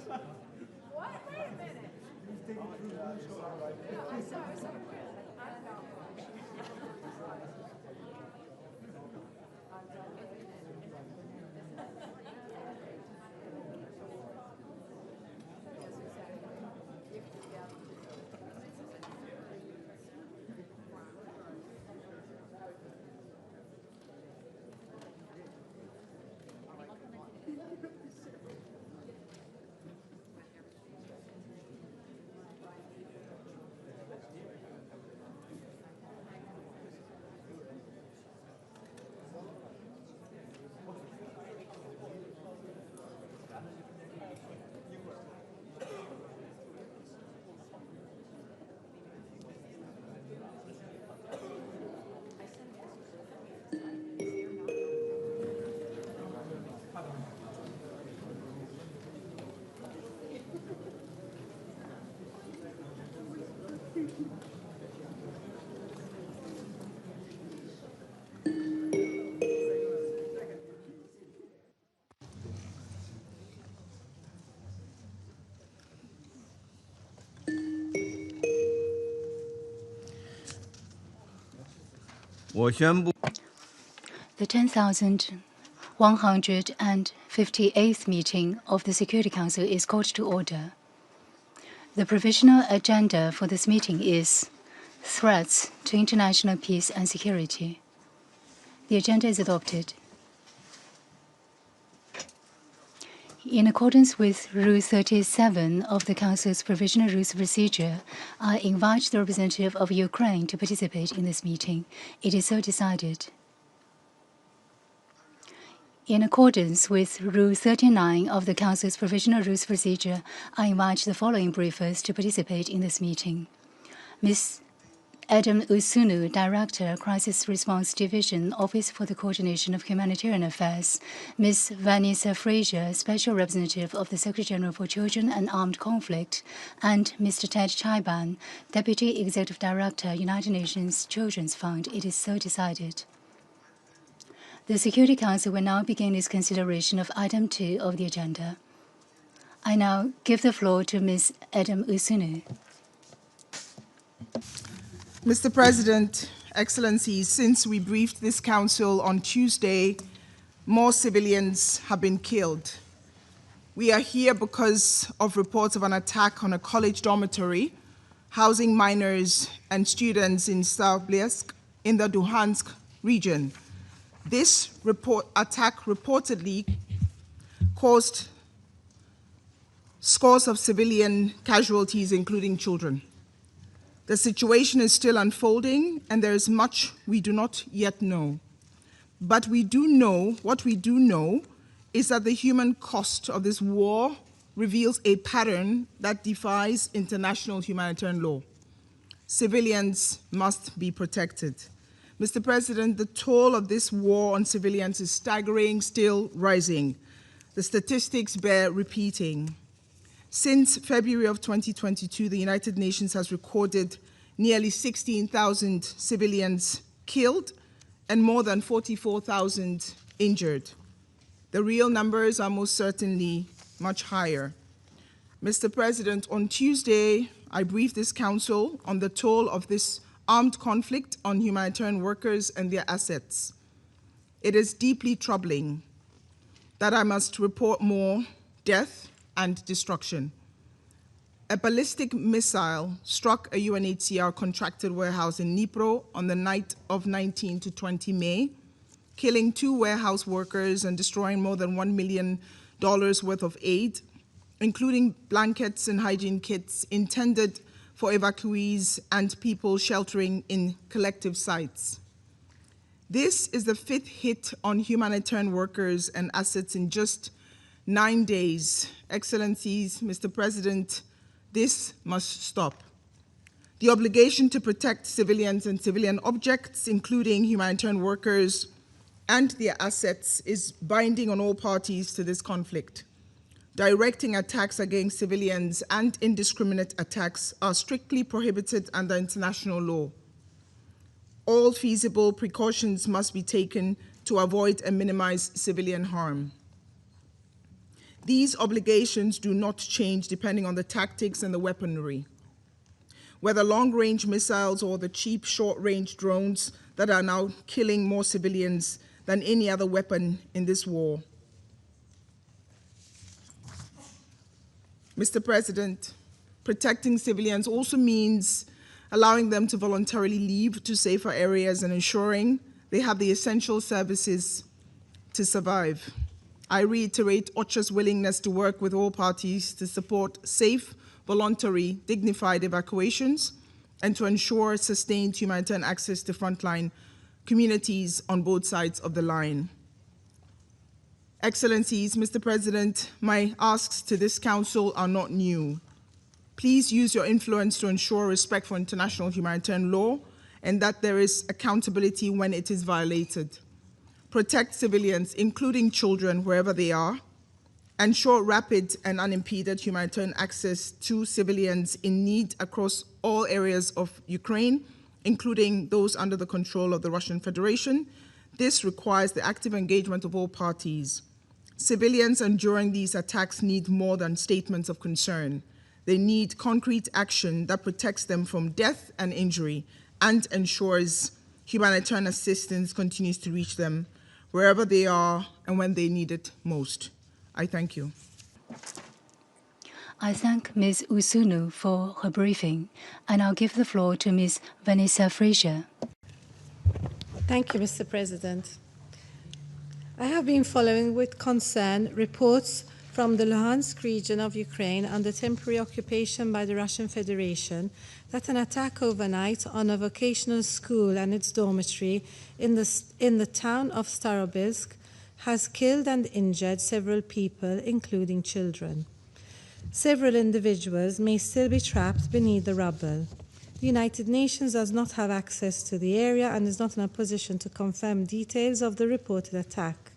What? Wait a minute. No, I'm sorry. The 10,158th meeting of the Security Council is called to order. The provisional agenda for this meeting is Threats to International Peace and Security. The agenda is adopted. In accordance with Rule 37 of the Council's Provisional Rules of Procedure, I invite the representative of Ukraine to participate in this meeting. It is so decided. In accordance with Rule 39 of the Council's Provisional Rules of Procedure, I invite the following briefers to participate in this meeting. Ms. Adam Usunu, Director, Crisis Response Division, Office for the Coordination of Humanitarian Affairs. Ms. Vanessa Fraser, Special Representative of the Secretary-General for Children and Armed Conflict. And Mr. Ted Chaiban, Deputy Executive Director, United Nations Children's Fund. It is so decided. The Security Council will now begin its consideration of Item 2 of the agenda. I now give the floor to Ms. Adam Usunu. Mr. President, Excellencies, since we briefed this Council on Tuesday, more civilians have been killed. We are here because of reports of an attack on a college dormitory housing minors and students in Stavlyansk in the Luhansk region. This attack reportedly caused scores of civilian casualties, including children. The situation is still unfolding, and there is much we do not yet know. But what we do know is that the human cost of this war reveals a pattern that defies international humanitarian law. Civilians must be protected. Mr. President, the toll of this war on civilians is staggering, still rising. The statistics bear repeating. Since February of 2022, the United Nations has recorded nearly 16,000 civilians killed and more than 44,000 injured. The real numbers are most certainly much higher. Mr. President, on Tuesday, I briefed this Council on the toll of this armed conflict on humanitarian workers and their assets. It is deeply troubling that I must report more death and destruction. A ballistic missile struck a UNHCR contracted warehouse in Dnipro on the night of 19 to 20 May, killing 2 warehouse workers and destroying more than $1 million worth of aid, including blankets and hygiene kits intended for evacuees and people sheltering in collective sites. This is the 5th hit on humanitarian workers and assets in just 9 days. Excellencies, Mr. President, this must stop. The obligation to protect civilians and civilian objects, including humanitarian workers and their assets, is binding on all parties to this conflict. Directing attacks against civilians and indiscriminate attacks are strictly prohibited under international law. All feasible precautions must be taken to avoid and minimize civilian harm. These obligations do not change depending on the tactics and the weaponry, whether long-range missiles or the cheap short-range drones that are now killing more civilians than any other weapon in this war. Mr. President, protecting civilians also means allowing them to voluntarily leave to safer areas and ensuring they have the essential services to survive. I reiterate OCHA's willingness to work with all parties to support safe, voluntary, dignified evacuations and to ensure sustained humanitarian access to frontline communities on both sides of the line. Excellencies, Mr. President, my asks to this Council are not new. Please use your influence to ensure respect for international humanitarian law and that there is accountability when it is violated. Protect civilians, including children, wherever they are. Ensure rapid and unimpeded humanitarian access to civilians in need across all areas of Ukraine, including those under the control of the Russian Federation. This requires the active engagement of all parties. Civilians enduring these attacks need more than statements of concern. They need concrete action that protects them from death and injury and ensures humanitarian assistance continues to reach them wherever they are and when they need it most. I thank you. I thank Ms. Usunu for her briefing, and I'll give the floor to Ms. Vanessa Fraser. Thank you, Mr. President. I have been following with concern reports from the Luhansk region of Ukraine under temporary occupation by the Russian Federation that an attack overnight on a vocational school and its dormitory in the town of Starobilsk has killed and injured several people, including children. Several individuals may still be trapped beneath the rubble. The United Nations does not have access to the area and is not in a position to confirm details of the reported attack.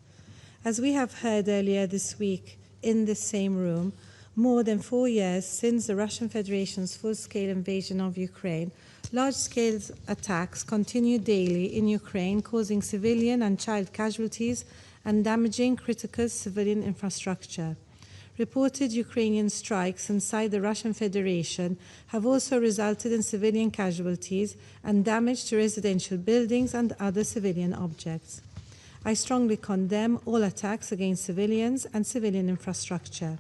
As we have heard earlier this week in this same room, more than 4 years since the Russian Federation's full-scale invasion of Ukraine, large-scale attacks continue daily in Ukraine, causing civilian and child casualties and damaging critical civilian infrastructure. Reported Ukrainian strikes inside the Russian Federation have also resulted in civilian casualties and damage to residential buildings and other civilian objects. I strongly condemn all attacks against civilians and civilian infrastructure.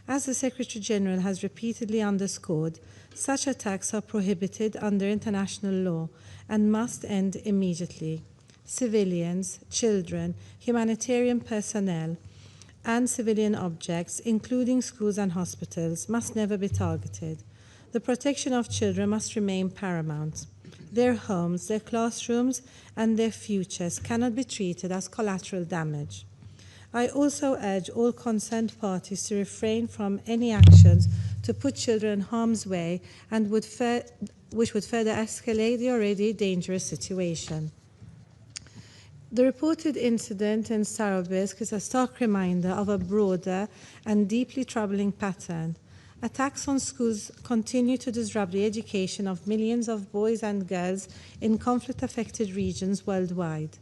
As the Secretary General has repeatedly underscored, such attacks are prohibited under international law and must end immediately. Civilians, children, humanitarian personnel, and civilian objects, including schools and hospitals, must never be targeted. The protection of children must remain paramount. Their homes, their classrooms, and their futures cannot be treated as collateral damage. I also urge all concerned parties to refrain from any actions to put children in harm's way and which would further escalate the already dangerous situation. The reported incident in Starobilsk is a stark reminder of a broader and deeply troubling pattern. Attacks on schools continue to disrupt the education of millions of boys and girls in conflict-affected regions worldwide.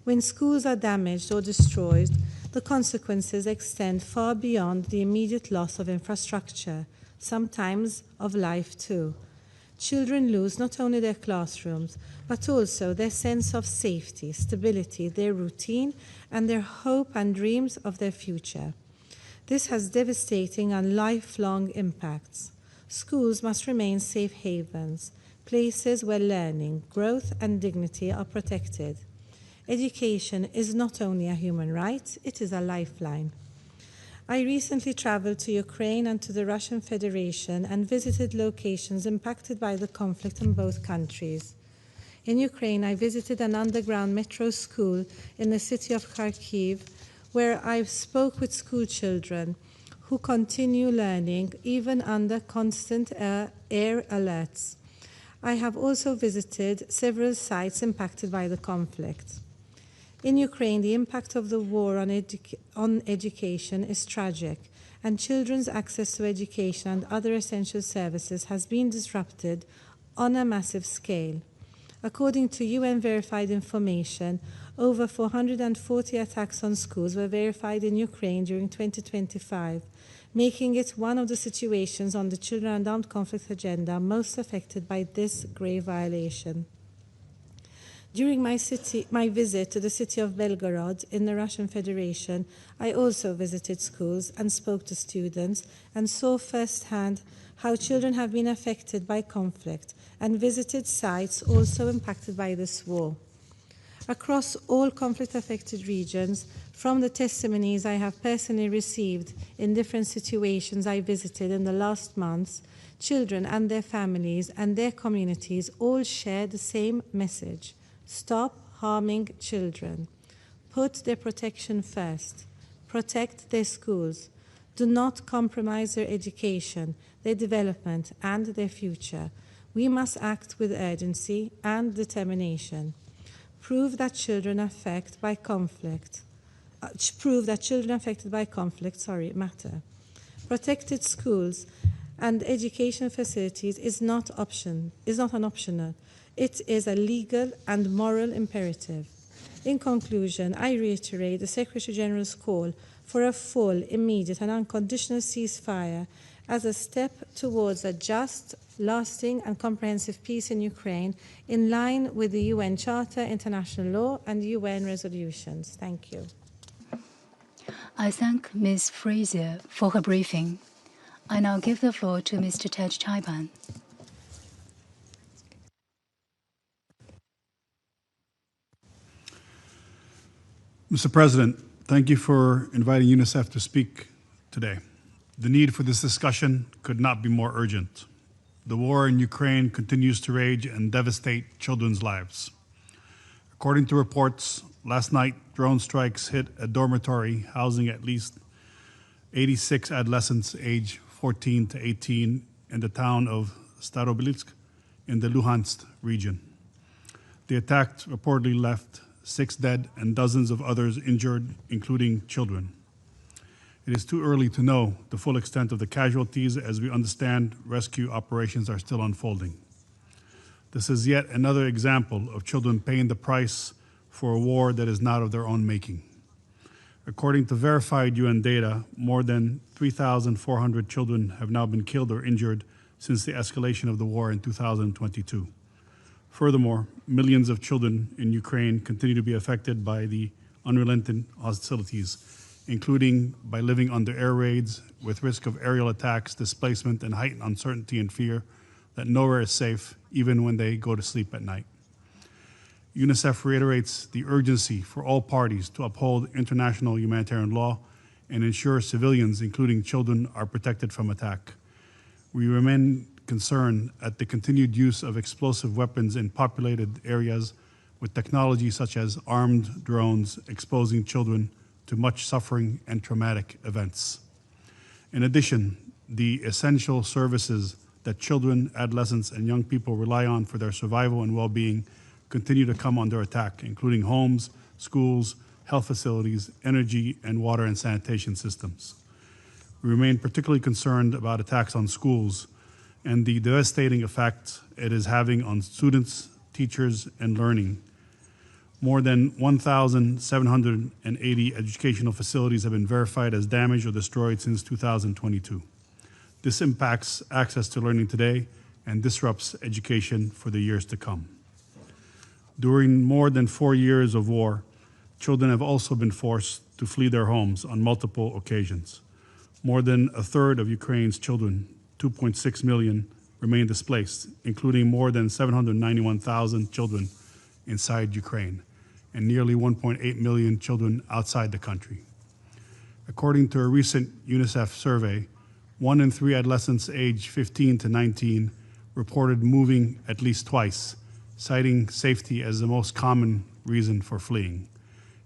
When schools are damaged or destroyed, the consequences extend far beyond the immediate loss of infrastructure, sometimes of life too. Children lose not only their classrooms, but also their sense of safety, stability, their routine, and their hope and dreams of their future. This has devastating and lifelong impacts. Schools must remain safe havens, places where learning, growth, and dignity are protected. Education is not only a human right, it is a lifeline. I recently traveled to Ukraine and to the Russian Federation and visited locations impacted by the conflict in both countries. In Ukraine, I visited an underground metro school in the city of Kharkiv, where I spoke with school children who continue learning even under constant air alerts. I have also visited several sites impacted by the conflict. In Ukraine, the impact of the war on education is tragic, and children's access to education and other essential services has been disrupted on a massive scale. According to UN-verified information, over 440 attacks on schools were verified in Ukraine during 2025, making it one of the situations on the Children and Armed Conflict agenda most affected by this grave violation. During my visit to the city of Belgorod in the Russian Federation, I also visited schools and spoke to students and saw firsthand how children have been affected by conflict and visited sites also impacted by this war. Across all conflict-affected regions, from the testimonies I have personally received in different situations I visited in the last months, children and their families and their communities all share the same message. Stop harming children. Put their protection first. Protect their schools. Do not compromise their education, their development, and their future. We must act with urgency and determination. Prove that children affected by conflict matter. Protected schools and education facilities is not an optional. It is a legal and moral imperative. In conclusion, I reiterate the Secretary General's call for a full, immediate, and unconditional ceasefire as a step towards a just, lasting, and comprehensive peace in Ukraine in line with the UN Charter, international law, and UN resolutions. Thank you. I thank Ms. Fraser for her briefing. I now give the floor to Mr. Tej Chaiban. Mr. President, thank you for inviting UNICEF to speak today. The need for this discussion could not be more urgent. The war in Ukraine continues to rage and devastate children's lives. According to reports, last night drone strikes hit a dormitory housing at least 86 adolescents aged 14 to 18 in the town of Starobilsk in the Luhansk region. The attack reportedly left 6 dead and dozens of others injured, including children. It is too early to know the full extent of the casualties, as we understand rescue operations are still unfolding. This is yet another example of children paying the price for a war that is not of their own making. According to verified UN data, more than 3,400 children have now been killed or injured since the escalation of the war in 2022. Furthermore, millions of children in Ukraine continue to be affected by the unrelenting hostilities, including by living under air raids with risk of aerial attacks, displacement, and heightened uncertainty and fear that nowhere is safe, even when they go to sleep at night. UNICEF reiterates the urgency for all parties to uphold international humanitarian law and ensure civilians, including children, are protected from attack. We remain concerned at the continued use of explosive weapons in populated areas with technology such as armed drones exposing children to much suffering and traumatic events. In addition, the essential services that children, adolescents, and young people rely on for their survival and well-being continue to come under attack, including homes, schools, health facilities, energy, and water and sanitation systems. We remain particularly concerned about attacks on schools and the devastating effect it is having on students, teachers, and learning. More than 1,780 educational facilities have been verified as damaged or destroyed since 2022. This impacts access to learning today and disrupts education for the years to come. During more than 4 years of war, children have also been forced to flee their homes on multiple occasions. More than a third of Ukraine's children, 2.6 million, remain displaced, including more than 791,000 children inside Ukraine and nearly 1.8 million children outside the country. According to a recent UNICEF survey, 1 in 3 adolescents aged 15 to 19 reported moving at least twice, citing safety as the most common reason for fleeing.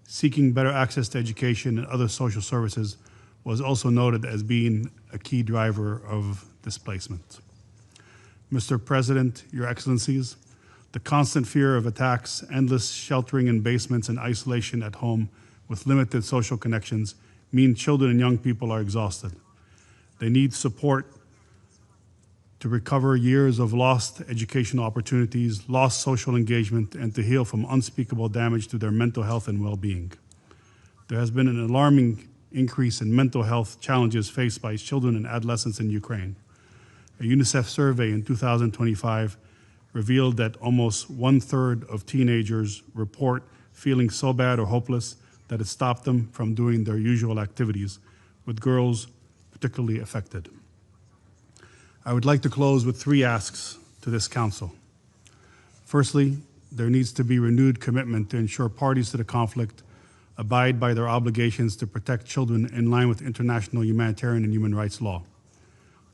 Seeking better access to education and other social services was also noted as being a key driver of displacement. Mr. President, Your Excellencies, the constant fear of attacks, endless sheltering in basements, and isolation at home with limited social connections mean children and young people are exhausted. They need support to recover years of lost educational opportunities, lost social engagement, and to heal from unspeakable damage to their mental health and well-being. There has been an alarming increase in mental health challenges faced by children and adolescents in Ukraine. A UNICEF survey in 2025 revealed that almost 1/3 of teenagers report feeling so bad or hopeless that it stopped them from doing their usual activities, with girls particularly affected. I would like to close with 3 asks to this Council. Firstly, there needs to be renewed commitment to ensure parties to the conflict abide by their obligations to protect children in line with international humanitarian and human rights law.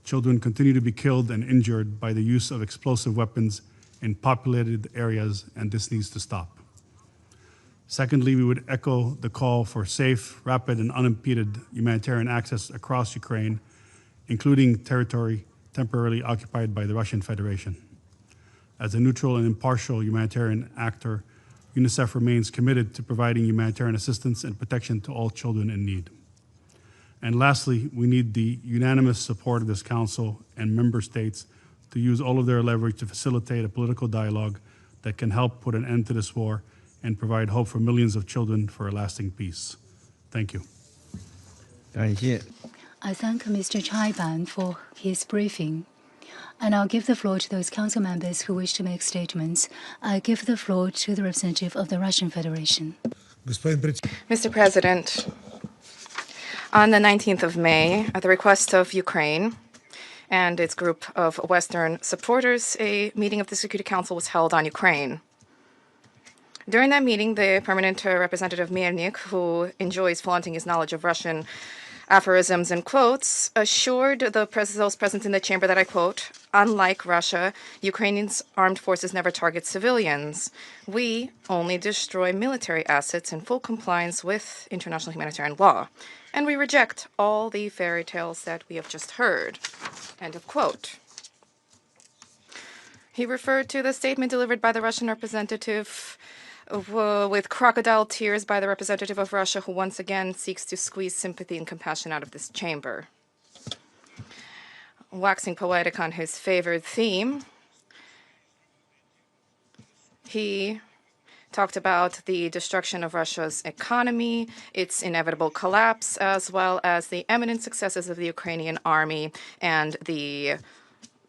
Children continue to be killed and injured by the use of explosive weapons in populated areas, and this needs to stop. Secondly, we would echo the call for safe, rapid, and unimpeded humanitarian access across Ukraine, including territory temporarily occupied by the Russian Federation. As a neutral and impartial humanitarian actor, UNICEF remains committed to providing humanitarian assistance and protection to all children in need. And lastly, we need the unanimous support of this Council and member states to use all of their leverage to facilitate a political dialogue that can help put an end to this war and provide hope for millions of children for a lasting peace. Thank you. 感谢 I thank Mr. Chai Ban for his briefing. And I'll give the floor to those council members who wish to make statements. I give the floor to the representative of the Russian Federation. Mr. President, on the 19th of May, at the request of Ukraine and its group of Western supporters, a meeting of the Security Council was held on Ukraine. During that meeting, the permanent representative Melnik, who enjoys flaunting his knowledge of Russian aphorisms and quotes, assured those present in the chamber that, I quote, "Unlike Russia, Ukrainians' armed forces never target civilians. We only destroy military assets in full compliance with international humanitarian law. And we reject all the fairy tales that we have just heard." End of quote. He referred to the statement delivered by the Russian representative with crocodile tears by the representative of Russia, who once again seeks to squeeze sympathy and compassion out of this chamber. Waxing poetic on his favored theme, he talked about the destruction of Russia's economy, its inevitable collapse, as well as the eminent successes of the Ukrainian army and the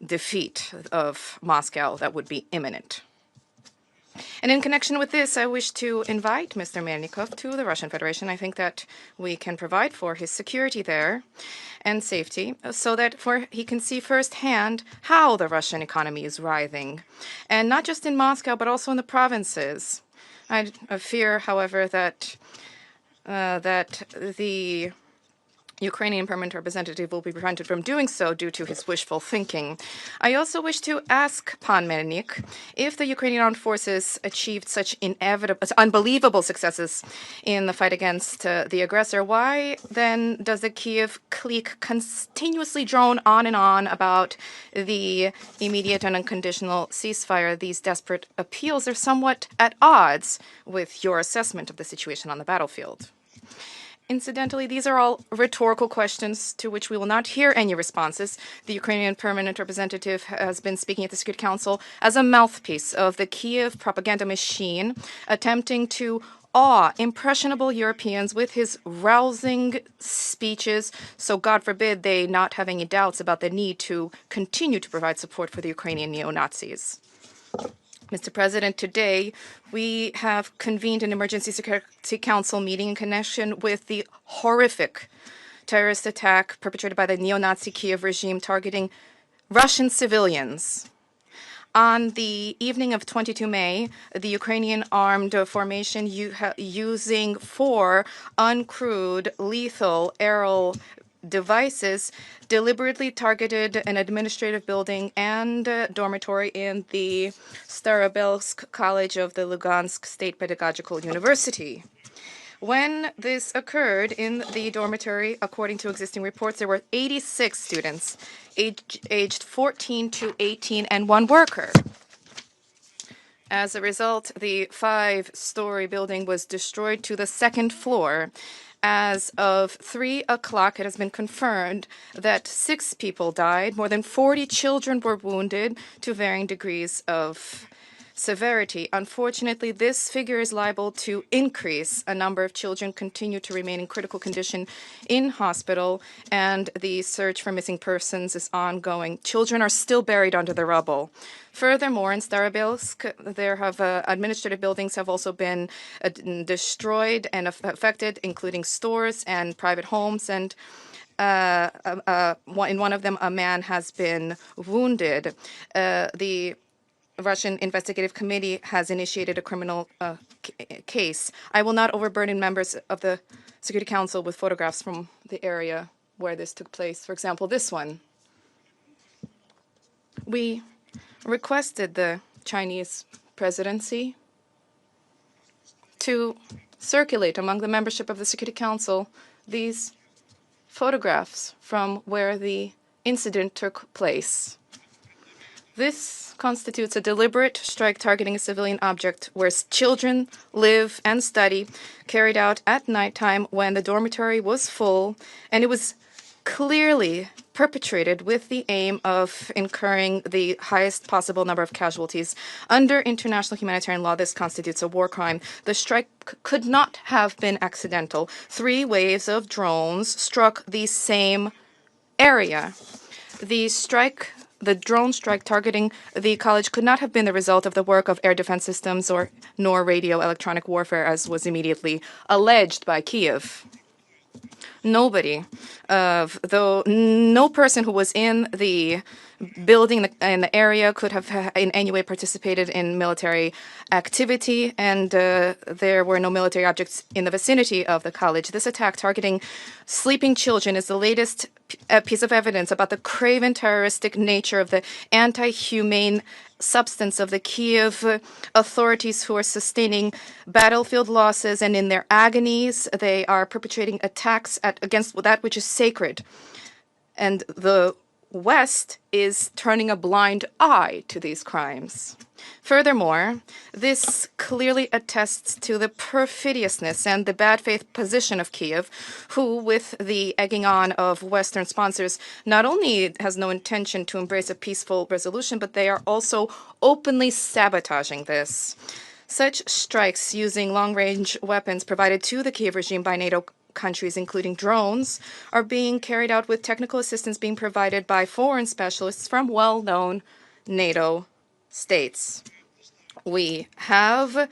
defeat of Moscow that would be imminent. And in connection with this, I wish to invite Mr. Melnikov to the Russian Federation. I think that we can provide for his security there and safety so that he can see firsthand how the Russian economy is writhing. And not just in Moscow, but also in the provinces. I fear, however, that the Ukrainian permanent representative will be prevented from doing so due to his wishful thinking. I also wish to ask Pan Melnik if the Ukrainian armed forces achieved such unbelievable successes in the fight against the aggressor, why then does the Kiev clique continuously drone on and on about the immediate and unconditional ceasefire? These desperate appeals are somewhat at odds with your assessment of the situation on the battlefield. Incidentally, these are all rhetorical questions to which we will not hear any responses. The Ukrainian permanent representative has been speaking at the Security Council as a mouthpiece of the Kiev propaganda machine, attempting to awe impressionable Europeans with his rousing speeches, so God forbid they not have any doubts about the need to continue to provide support for the Ukrainian neo-Nazis. Mr. President, today we have convened an Emergency Security Council meeting in connection with the horrific terrorist attack perpetrated by the neo-Nazi Kiev regime targeting Russian civilians. On the evening of 22 May, the Ukrainian armed formation using 4 uncrewed lethal aerial devices deliberately targeted an administrative building and dormitory in the Starobelsk College of the Lugansk State Pedagogical University. When this occurred in the dormitory, according to existing reports, there were 86 students aged 14 to 18 and 1 worker. As a result, the 5-story building was destroyed to the 2nd floor, As of 3 o'clock, it has been confirmed that 6 people died. More than 40 children were wounded to varying degrees of severity. Unfortunately, this figure is liable to increase. A number of children continue to remain in critical condition in hospital, and the search for missing persons is ongoing. Children are still buried under the rubble. Furthermore, in Starobelsk, there have administrative buildings have also been destroyed and affected, including stores and private homes, and in one of them, a man has been wounded. The Russian Investigative Committee has initiated a criminal case. I will not overburden members of the Security Council with photographs from the area where this took place. For example, this one. We requested the Chinese presidency to circulate among the membership of the Security Council these photographs from where the incident took place. This constitutes a deliberate strike targeting a civilian object where children live and study, carried out at nighttime when the dormitory was full, and it was clearly perpetrated with the aim of incurring the highest possible number of casualties. Under international humanitarian law, this constitutes a war crime. The strike could not have been accidental. 3 waves of drones struck the same area. The drone strike targeting the college could not have been the result of the work of air defense systems nor radio electronic warfare, as was immediately alleged by Kiev. No person who was in the building in the area could have in any way participated in military activity, and there were no military objects in the vicinity of the college. This attack targeting sleeping children is the latest piece of evidence about the craven terroristic nature of the anti-humane substance of the Kiev authorities, who are sustaining battlefield losses, and in their agonies they are perpetrating attacks against that which is sacred. And the West is turning a blind eye to these crimes. Furthermore, this clearly attests to the perfidiousness and the bad faith position of Kiev, who, with the egging on of Western sponsors, not only has no intention to embrace a peaceful resolution, but they are also openly sabotaging this. Such strikes using long-range weapons provided to the Kiev regime by NATO countries, including drones, are being carried out with technical assistance being provided by foreign specialists from well-known NATO states. We have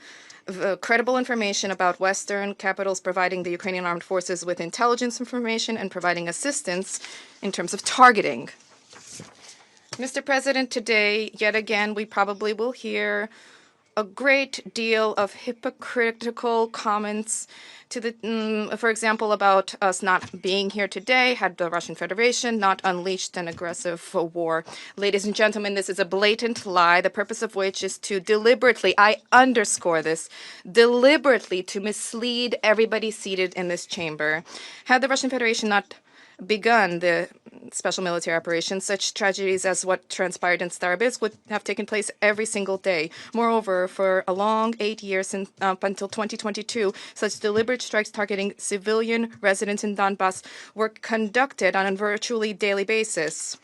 credible information about Western capitals providing the Ukrainian armed forces with intelligence information and providing assistance in terms of targeting. Mr. President, today, yet again, we probably will hear a great deal of hypocritical comments to the, for example, about us not being here today had the Russian Federation not unleashed an aggressive war. Ladies and gentlemen, this is a blatant lie, the purpose of which is to deliberately, I underscore this, deliberately to mislead everybody seated in this chamber. Had the Russian Federation not begun the special military operation, such tragedies as what transpired in Starobelsk would have taken place every single day. Moreover, for a long 8 years up until 2022, such deliberate strikes targeting civilian residents in Donbass were conducted on a virtually daily basis.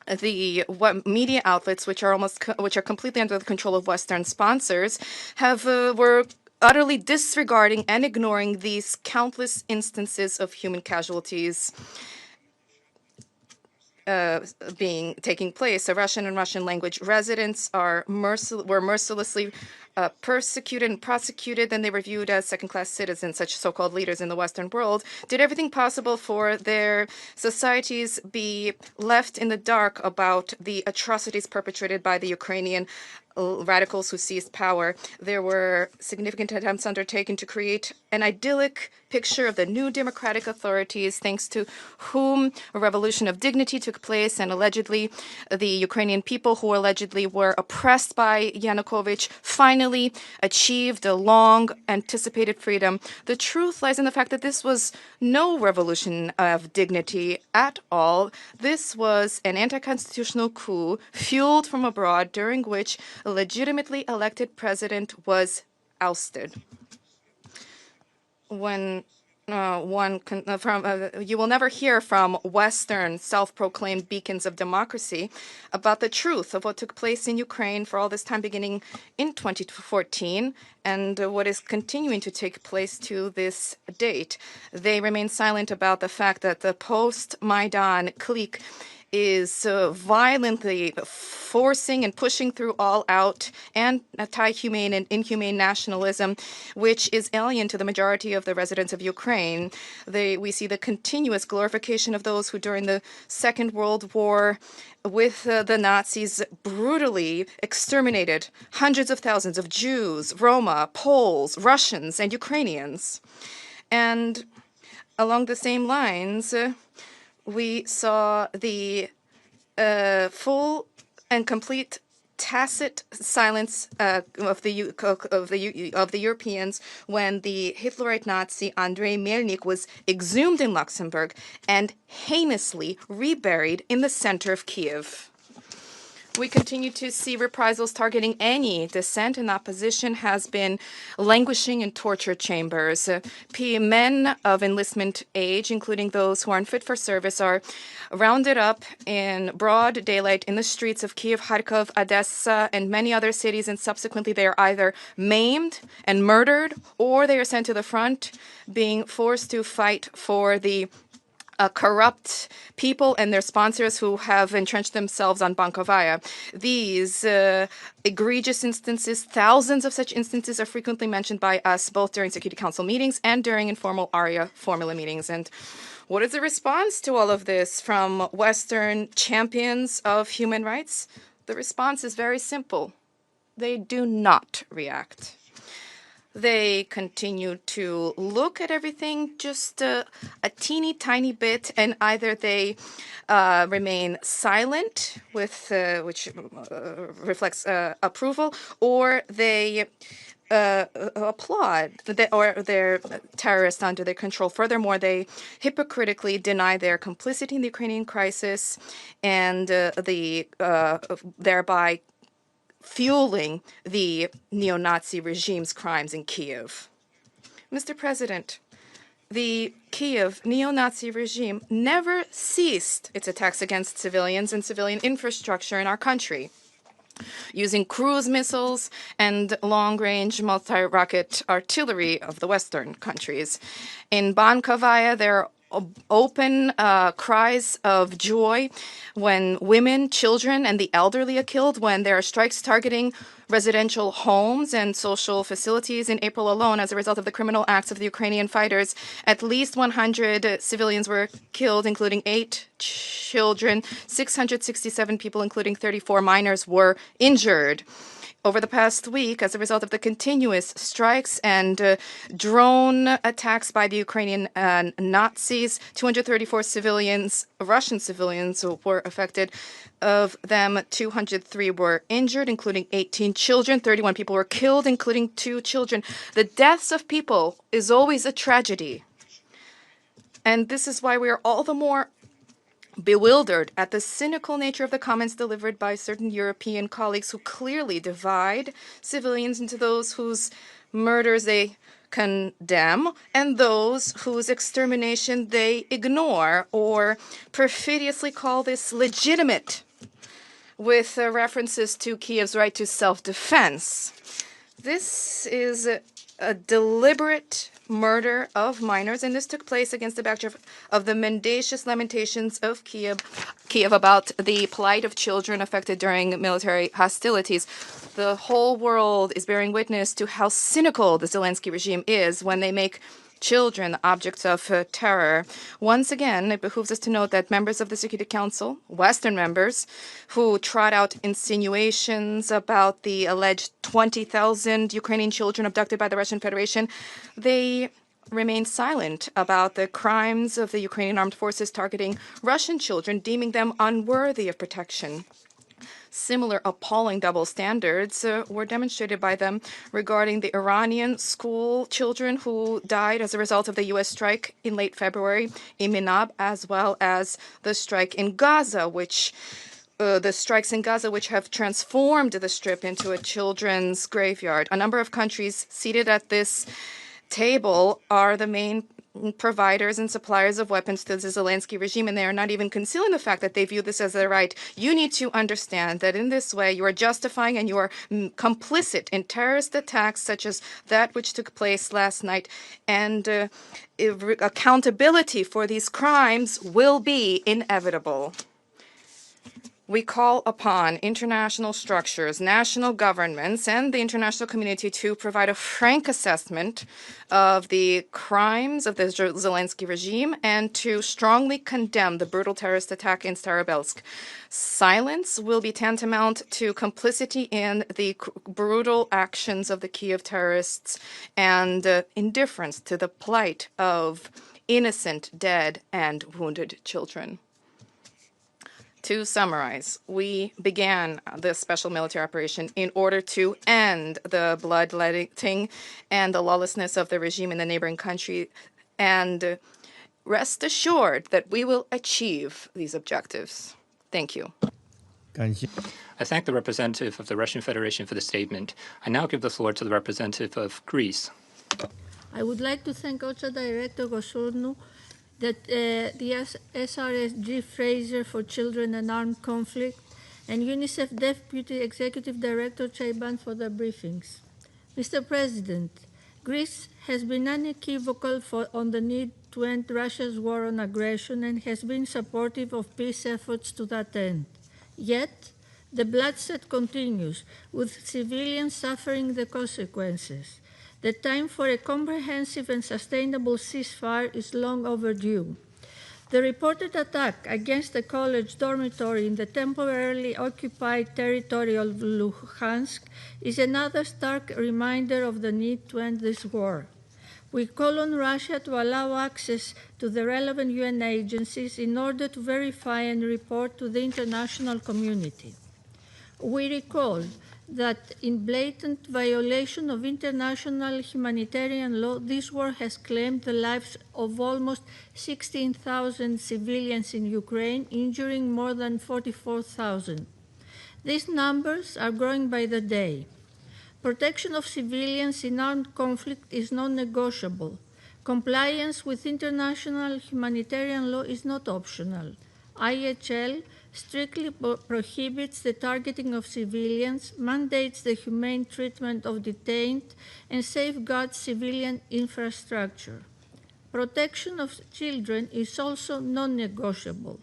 The media outlets, which are completely under the control of Western sponsors, were utterly disregarding and ignoring these countless instances of human casualties taking place. The Russian and Russian language residents were mercilessly persecuted and prosecuted. Then they were viewed as second-class citizens. Such so-called leaders in the Western world did everything possible for their societies be left in the dark about the atrocities perpetrated by the Ukrainian radicals who seized power. There were significant attempts undertaken to create an idyllic picture of the new democratic authorities, thanks to whom a revolution of dignity took place, and allegedly the Ukrainian people, who allegedly were oppressed by Yanukovych, finally achieved a long anticipated freedom. The truth lies in the fact that this was no revolution of dignity at all. This was an anti-constitutional coup fueled from abroad, during which a legitimately elected president was ousted. When you will never hear from Western self-proclaimed beacons of democracy about the truth of what took place in Ukraine for all this time beginning in 2014 and what is continuing to take place to this date. They remain silent about the fact that the post-Maidan clique is violently forcing and pushing through all-out anti-humane and inhumane nationalism, which is alien to the majority of the residents of Ukraine. We see the continuous glorification of those who, during the Second World War, with the Nazis, brutally exterminated hundreds of thousands of Jews, Roma, Poles, Russians, and Ukrainians. And along the same lines, we saw the full and complete tacit silence of the Europeans when the Hitlerite Nazi Andrei Melnik was exhumed in Luxembourg and heinously reburied in the center of Kiev. We continue to see reprisals targeting any dissent, and opposition has been languishing in torture chambers. Men of enlistment age, including those who are unfit for service, are rounded up in broad daylight in the streets of Kiev, Kharkov, Odessa, and many other cities, and subsequently they are either maimed and murdered, or they are sent to the front, being forced to fight for the corrupt people and their sponsors who have entrenched themselves on Bankovaya. These egregious instances, thousands of such instances, are frequently mentioned by us both during Security Council meetings and during informal ARIA formula meetings. And what is the response to all of this from Western champions of human rights? The response is very simple. They do not react. They continue to look at everything just a teeny tiny bit, and either they remain silent, which reflects approval, or they applaud, or they're terrorists under their control. Furthermore, they hypocritically deny their complicity in the Ukrainian crisis and thereby fueling the neo-Nazi regime's crimes in Kiev. Mr. President, the Kiev neo-Nazi regime never ceased its attacks against civilians and civilian infrastructure in our country, using cruise missiles and long-range multi-rocket artillery of the Western countries. In Bankovaya, there are open cries of joy when women, children, and the elderly are killed, when there are strikes targeting residential homes and social facilities. In April alone, as a result of the criminal acts of the Ukrainian fighters, at least 100 civilians were killed, including 8 children. 667 people, including 34 minors, were injured. Over the past week, as a result of the continuous strikes and drone attacks by the Ukrainian Nazis, 234 civilians, Russian civilians, were affected. Of them, 203 were injured, including 18 children. 31 people were killed, including 2 children. The deaths of people is always a tragedy. And this is why we are all the more bewildered at the cynical nature of the comments delivered by certain European colleagues who clearly divide civilians into those whose murders they condemn and those whose extermination they ignore, or perfidiously call this legitimate, with references to Kiev's right to self-defense. This is a deliberate murder of minors, and this took place against the backdrop of the mendacious lamentations of Kiev about the plight of children affected during military hostilities. The whole world is bearing witness to how cynical the Zelensky regime is when they make children objects of terror. Once again, it behooves us to note that members of the Security Council, Western members, who trot out insinuations about the alleged 20,000 Ukrainian children abducted by the Russian Federation, they remain silent about the crimes of the Ukrainian armed forces targeting Russian children, deeming them unworthy of protection. Similar appalling double standards were demonstrated by them regarding the Iranian school children who died as a result of the U.S. strike in late February in Minab, as well as the strike in Gaza, the strikes in Gaza, which have transformed the Strip into a children's graveyard. A number of countries seated at this table are the main providers and suppliers of weapons to the Zelensky regime, and they are not even concealing the fact that they view this as their right. You need to understand that in this way you are justifying and you are complicit in terrorist attacks such as that which took place last night, and accountability for these crimes will be inevitable. We call upon international structures, national governments, and the international community to provide a frank assessment of the crimes of the Zelensky regime and to strongly condemn the brutal terrorist attack in Starobelsk. Silence will be tantamount to complicity in the brutal actions of the Kiev terrorists and indifference to the plight of innocent, dead, and wounded children. To summarize, we began this special military operation in order to end the bloodletting and the lawlessness of the regime in the neighboring country, and rest assured that we will achieve these objectives. Thank you. 感谢。 I thank the representative of the Russian Federation for the statement. I now give the floor to the representative of Greece. I would like to thank OCHA Director Gosurnu, that the SRSG Fraser for Children and Armed Conflict, and UNICEF Deputy Executive Director Chaiban for their briefings. Mr. President, Greece has been unequivocal on the need to end Russia's war on aggression and has been supportive of peace efforts to that end. Yet, the bloodshed continues, with civilians suffering the consequences. The time for a comprehensive and sustainable ceasefire is long overdue. The reported attack against a college dormitory in the temporarily occupied territory of Luhansk is another stark reminder of the need to end this war. We call on Russia to allow access to the relevant UN agencies in order to verify and report to the international community. We recall that in blatant violation of international humanitarian law, this war has claimed the lives of almost 16,000 civilians in Ukraine, injuring more than 44,000. These numbers are growing by the day. Protection of civilians in armed conflict is non-negotiable. Compliance with international humanitarian law is not optional. IHL strictly prohibits the targeting of civilians, mandates the humane treatment of detained, and safeguards civilian infrastructure. Protection of children is also non-negotiable.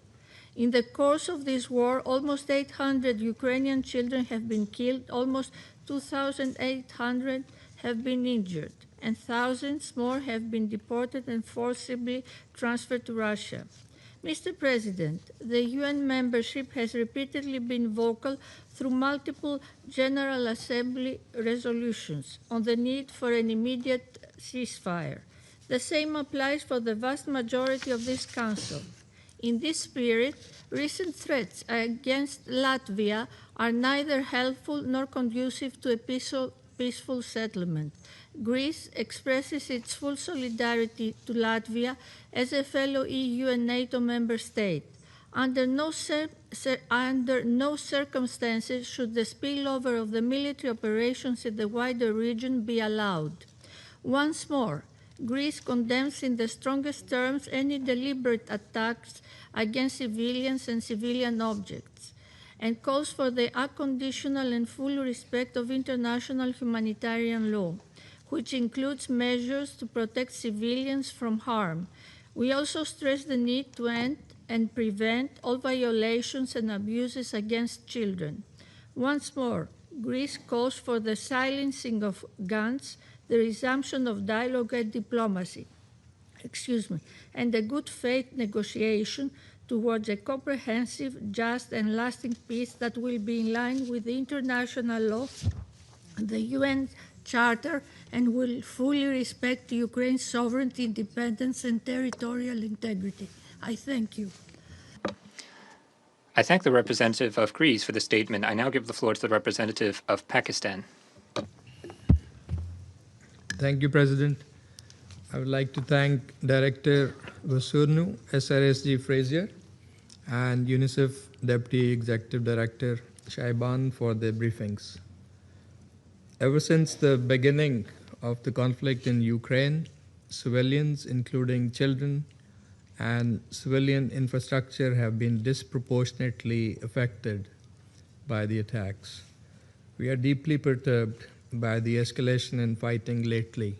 In the course of this war, almost 800 Ukrainian children have been killed, almost 2,800 have been injured, and thousands more have been deported and forcibly transferred to Russia. Mr. President, the UN membership has repeatedly been vocal through multiple General Assembly resolutions on the need for an immediate ceasefire. The same applies for the vast majority of this Council. In this spirit, recent threats against Latvia are neither helpful nor conducive to a peaceful settlement. Greece expresses its full solidarity to Latvia as a fellow EU and NATO member state. Under no circumstances should the spillover of the military operations in the wider region be allowed. Once more, Greece condemns in the strongest terms any deliberate attacks against civilians and civilian objects, and calls for the unconditional and full respect of international humanitarian law, which includes measures to protect civilians from harm. We also stress the need to end and prevent all violations and abuses against children. Once more, Greece calls for the silencing of guns, the resumption of dialogue and diplomacy, and a good faith negotiation towards a comprehensive, just, and lasting peace that will be in line with international law, the UN Charter, and will fully respect Ukraine's sovereignty, independence, and territorial integrity. I thank you. I thank the representative of Greece for the statement. I now give the floor to the representative of Pakistan. Thank you, President. I would like to thank Director Gosurnu, SRSG Fraser, and UNICEF Deputy Executive Director Chaiban for their briefings. Ever since the beginning of the conflict in Ukraine, civilians, including children, and civilian infrastructure have been disproportionately affected by the attacks. We are deeply perturbed by the escalation in fighting lately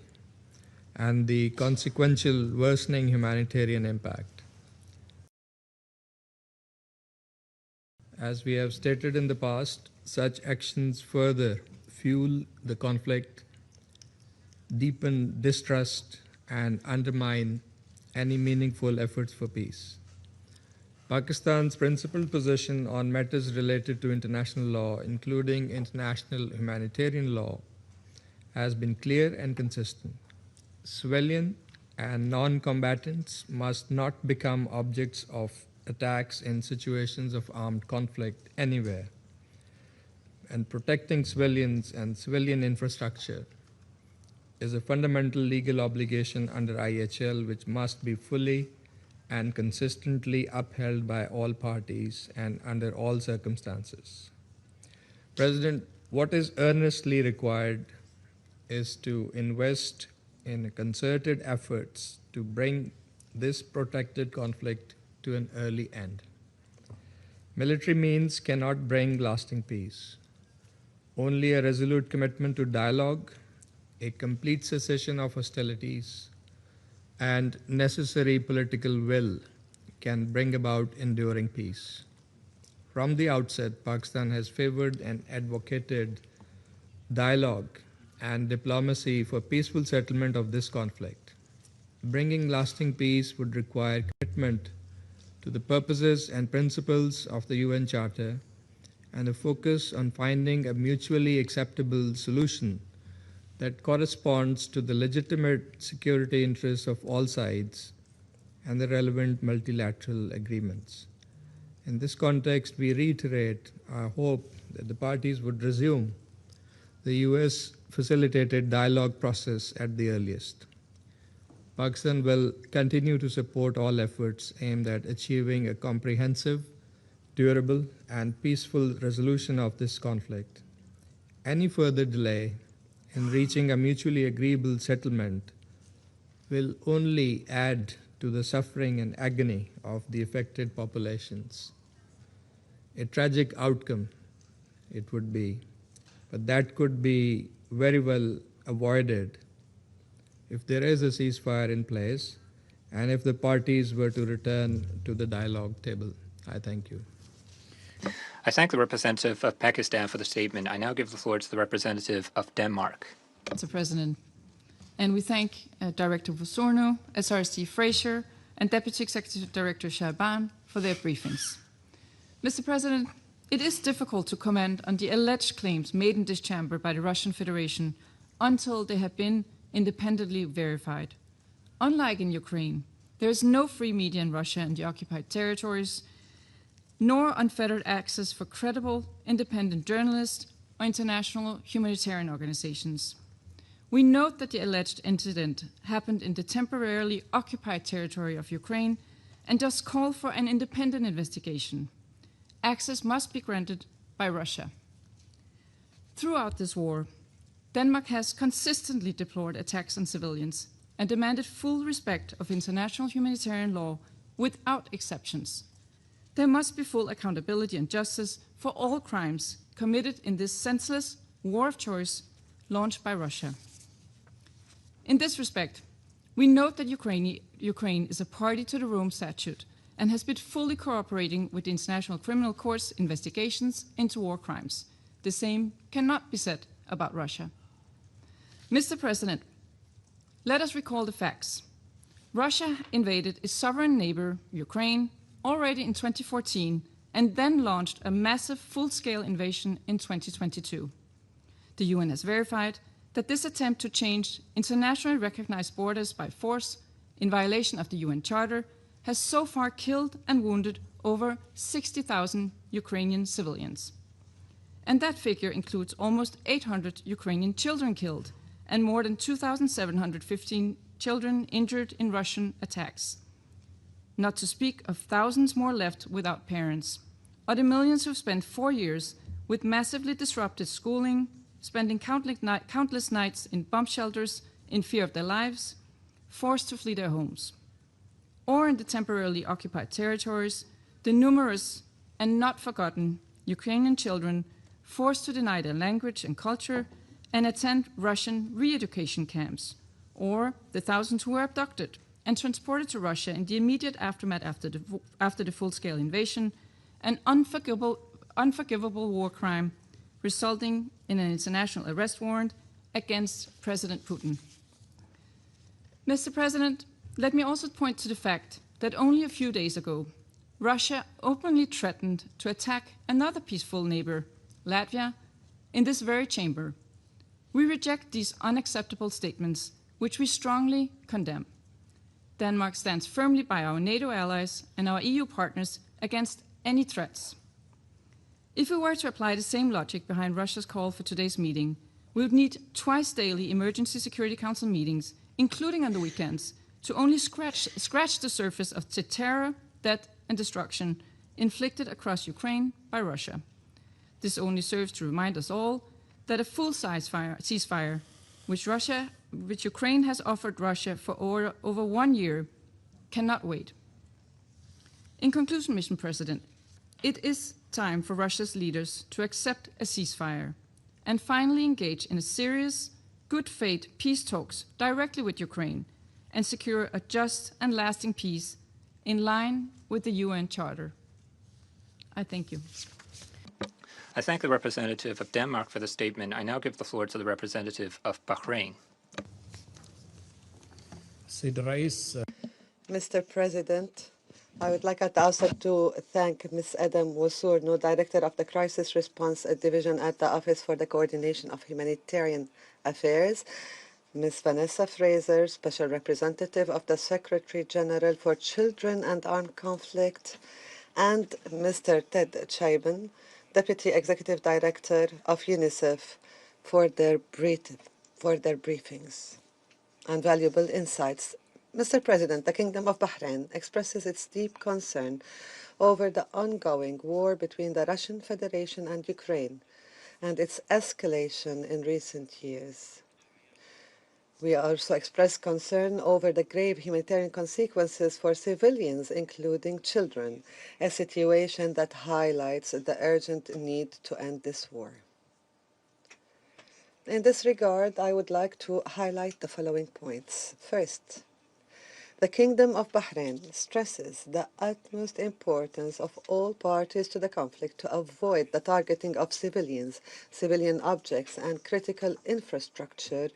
and the consequential worsening humanitarian impact. As we have stated in the past, such actions further fuel the conflict, deepen distrust, and undermine any meaningful efforts for peace. Pakistan's principled position on matters related to international law, including international humanitarian law, has been clear and consistent. Civilian and non-combatants must not become objects of attacks in situations of armed conflict anywhere. And protecting civilians and civilian infrastructure is a fundamental legal obligation under IHL, which must be fully and consistently upheld by all parties and under all circumstances. President, what is earnestly required is to invest in concerted efforts to bring this protracted conflict to an early end. Military means cannot bring lasting peace. Only a resolute commitment to dialogue, a complete cessation of hostilities, and necessary political will can bring about enduring peace. From the outset, Pakistan has favored and advocated dialogue and diplomacy for peaceful settlement of this conflict. Bringing lasting peace would require commitment to the purposes and principles of the UN Charter and a focus on finding a mutually acceptable solution that corresponds to the legitimate security interests of all sides and the relevant multilateral agreements. In this context, we reiterate our hope that the parties would resume the US-facilitated dialogue process at the earliest. Pakistan will continue to support all efforts aimed at achieving a comprehensive, durable, and peaceful resolution of this conflict. Any further delay in reaching a mutually agreeable settlement will only add to the suffering and agony of the affected populations. A tragic outcome it would be, but that could be very well avoided if there is a ceasefire in place and if the parties were to return to the dialogue table. I thank you. I thank the representative of Pakistan for the statement. I now give the floor to the representative of Denmark. Mr. President, and we thank Director Vosorno, SRSD Fraser, and Deputy Executive Director Shahban for their briefings. Mr. President, it is difficult to comment on the alleged claims made in this chamber by the Russian Federation until they have been independently verified. Unlike in Ukraine, there is no free media in Russia and the occupied territories, nor unfettered access for credible, independent journalists or international humanitarian organizations. We note that the alleged incident happened in the temporarily occupied territory of Ukraine and thus call for an independent investigation. Access must be granted by Russia. Throughout this war, Denmark has consistently deplored attacks on civilians and demanded full respect of international humanitarian law without exceptions. There must be full accountability and justice for all crimes committed in this senseless war of choice launched by Russia. In this respect, we note that Ukraine is a party to the Rome Statute and has been fully cooperating with the International Criminal Court's investigations into war crimes. The same cannot be said about Russia. Mr. President, let us recall the facts. Russia invaded its sovereign neighbor, Ukraine, already in 2014 and then launched a massive full-scale invasion in 2022. The UN has verified that this attempt to change internationally recognized borders by force in violation of the UN Charter has so far killed and wounded over 60,000 Ukrainian civilians. And that figure includes almost 800 Ukrainian children killed and more than 2,715 children injured in Russian attacks. Not to speak of thousands more left without parents, or the millions who've spent 4 years with massively disrupted schooling, spending countless nights in bomb shelters in fear of their lives, forced to flee their homes, or in the temporarily occupied territories, the numerous and not forgotten Ukrainian children forced to deny their language and culture and attend Russian re-education camps, or the thousands who were abducted and transported to Russia in the immediate aftermath after the full-scale invasion, an unforgivable war crime resulting in an international arrest warrant against President Putin. Mr. President, let me also point to the fact that only a few days ago, Russia openly threatened to attack another peaceful neighbor, Latvia, in this very chamber. We reject these unacceptable statements, which we strongly condemn. Denmark stands firmly by our NATO allies and our EU partners against any threats. If we were to apply the same logic behind Russia's call for today's meeting, we would need twice daily Emergency Security Council meetings, including on the weekends, to only scratch the surface of the terror, death, and destruction inflicted across Ukraine by Russia. This only serves to remind us all that a full ceasefire, which Ukraine has offered Russia for over 1 year, cannot wait. In conclusion, Mr. President, it is time for Russia's leaders to accept a ceasefire and finally engage in a serious, good faith peace talks directly with Ukraine and secure a just and lasting peace in line with the UN Charter. I thank you. I thank the representative of Denmark for the statement. I now give the floor to the representative of Bahrain. Mr. President, I would like at the outset to thank Ms. Adam Wosurno, Director of the Crisis Response Division at the Office for the Coordination of Humanitarian Affairs, Ms. Vanessa Fraser, Special Representative of the Secretary General for Children and Armed Conflict, and Mr. Ted Chaiban, Deputy Executive Director of UNICEF, for their briefings and valuable insights. Mr. President, the Kingdom of Bahrain expresses its deep concern over the ongoing war between the Russian Federation and Ukraine and its escalation in recent years. We also express concern over the grave humanitarian consequences for civilians, including children, a situation that highlights the urgent need to end this war. In this regard, I would like to highlight the following points. First, the Kingdom of Bahrain stresses the utmost importance of all parties to the conflict to avoid the targeting of civilians, civilian objects, and critical infrastructure,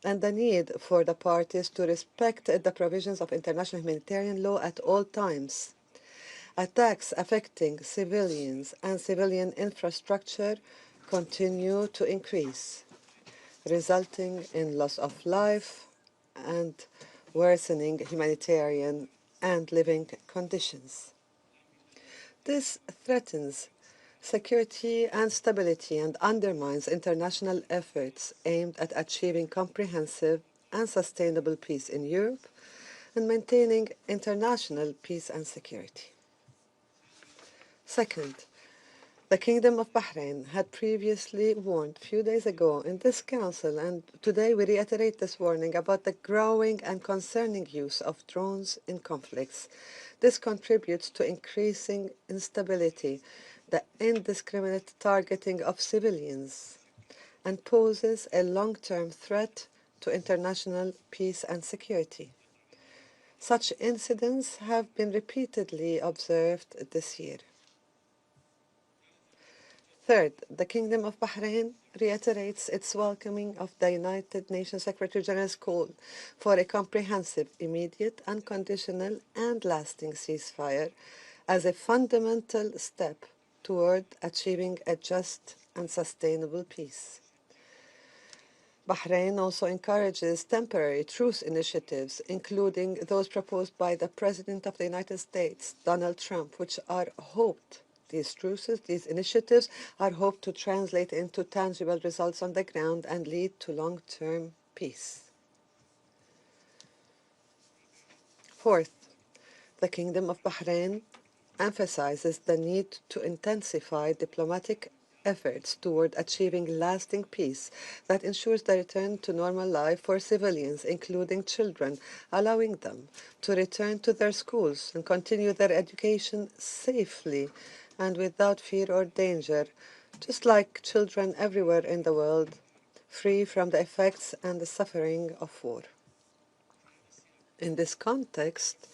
and the need for the parties to respect the provisions of international humanitarian law at all times. Attacks affecting civilians and civilian infrastructure continue to increase, resulting in loss of life and worsening humanitarian and living conditions. This threatens security and stability and undermines international efforts aimed at achieving comprehensive and sustainable peace in Europe and maintaining international peace and security. Second, the Kingdom of Bahrain had previously warned a few days ago in this Council, and today we reiterate this warning about the growing and concerning use of drones in conflicts. This contributes to increasing instability, the indiscriminate targeting of civilians, and poses a long-term threat to international peace and security. Such incidents have been repeatedly observed this year. Third, the Kingdom of Bahrain reiterates its welcoming of the United Nations Secretary General's call for a comprehensive, immediate, unconditional, and lasting ceasefire as a fundamental step toward achieving a just and sustainable peace. Bahrain also encourages temporary truce initiatives, including those proposed by the President of the United States, Donald Trump, which are hoped These truces, these initiatives are hoped to translate into tangible results on the ground and lead to long-term peace. Fourth, the Kingdom of Bahrain emphasizes the need to intensify diplomatic efforts toward achieving lasting peace that ensures the return to normal life for civilians, including children, allowing them to return to their schools and continue their education safely and without fear or danger, just like children everywhere in the world, free from the effects and the suffering of war. In this context,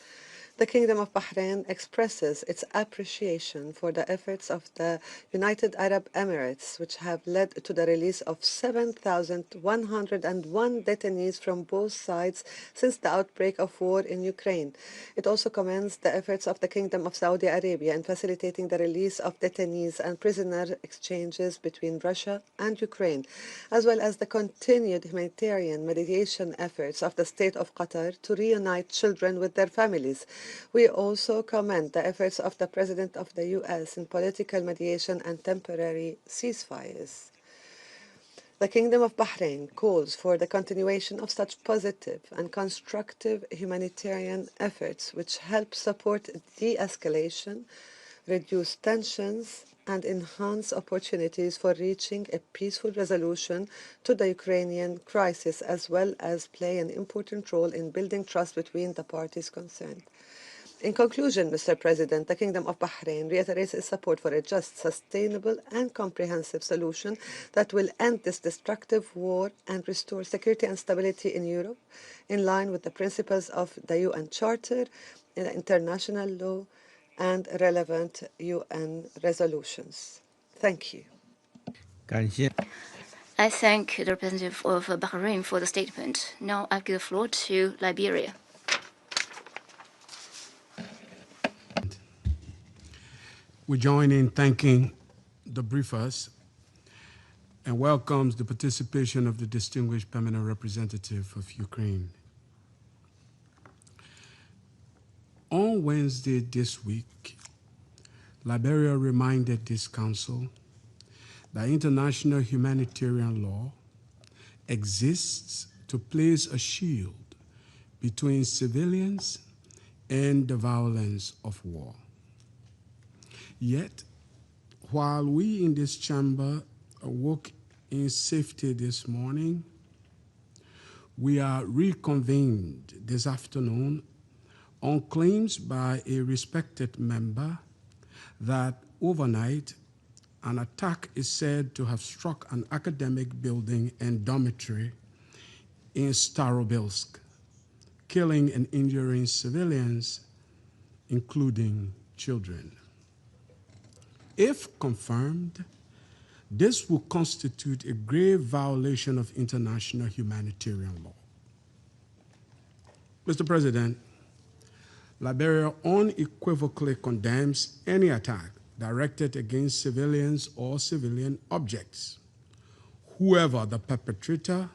the Kingdom of Bahrain expresses its appreciation for the efforts of the United Arab Emirates, which have led to the release of 7,101 detainees from both sides since the outbreak of war in Ukraine. It also commends the efforts of the Kingdom of Saudi Arabia in facilitating the release of detainees and prisoner exchanges between Russia and Ukraine, as well as the continued humanitarian mediation efforts of the State of Qatar to reunite children with their families. We also commend the efforts of the President of the U.S. in political mediation and temporary ceasefires. The Kingdom of Bahrain calls for the continuation of such positive and constructive humanitarian efforts which help support de-escalation, reduce tensions, and enhance opportunities for reaching a peaceful resolution to the Ukrainian crisis, as well as play an important role in building trust between the parties concerned. In conclusion, Mr. President, the Kingdom of Bahrain reiterates its support for a just, sustainable, and comprehensive solution that will end this destructive war and restore security and stability in Europe, in line with the principles of the UN Charter, international law, and relevant UN resolutions. Thank you. 感谢。 I thank the representative of Bahrain for the statement. Now I give the floor to Liberia. We join in thanking the briefers and welcomes the participation of the distinguished permanent representative of Ukraine. On Wednesday this week, Liberia reminded this council that international humanitarian law exists to place a shield between civilians and the violence of war. Yet, while we in this chamber awoke in safety this morning, we are reconvened this afternoon on claims by a respected member that overnight an attack is said to have struck an academic building and dormitory in Starobilsk, killing and injuring civilians, including children. If confirmed, this will constitute a grave violation of international humanitarian law. Mr. President, Liberia unequivocally condemns any attack directed against civilians or civilian objects, whoever the perpetrator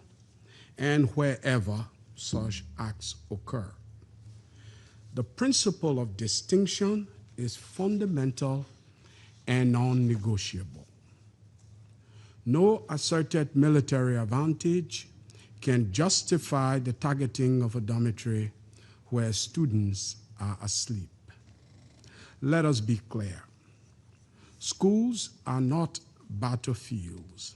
and wherever such acts occur. The principle of distinction is fundamental and non-negotiable. No asserted military advantage can justify the targeting of a dormitory where students are asleep. Let us be clear. Schools are not battlefields,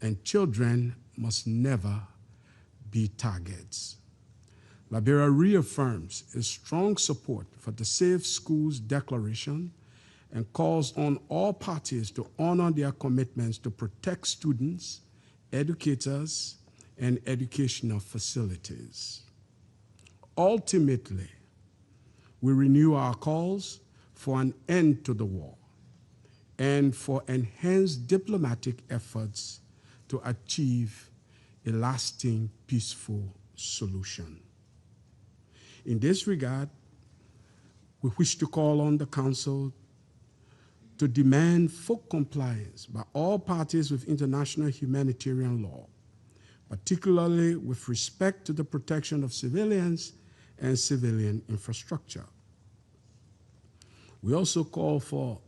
and children must never be targets. Liberia reaffirms its strong support for the Safe Schools Declaration and calls on all parties to honor their commitments to protect students, educators, and educational facilities. Ultimately, we renew our calls for an end to the war and for enhanced diplomatic efforts to achieve a lasting, peaceful solution. In this regard, we wish to call on the Council to demand full compliance by all parties with international humanitarian law, particularly with respect to the protection of civilians and civilian infrastructure. We also call for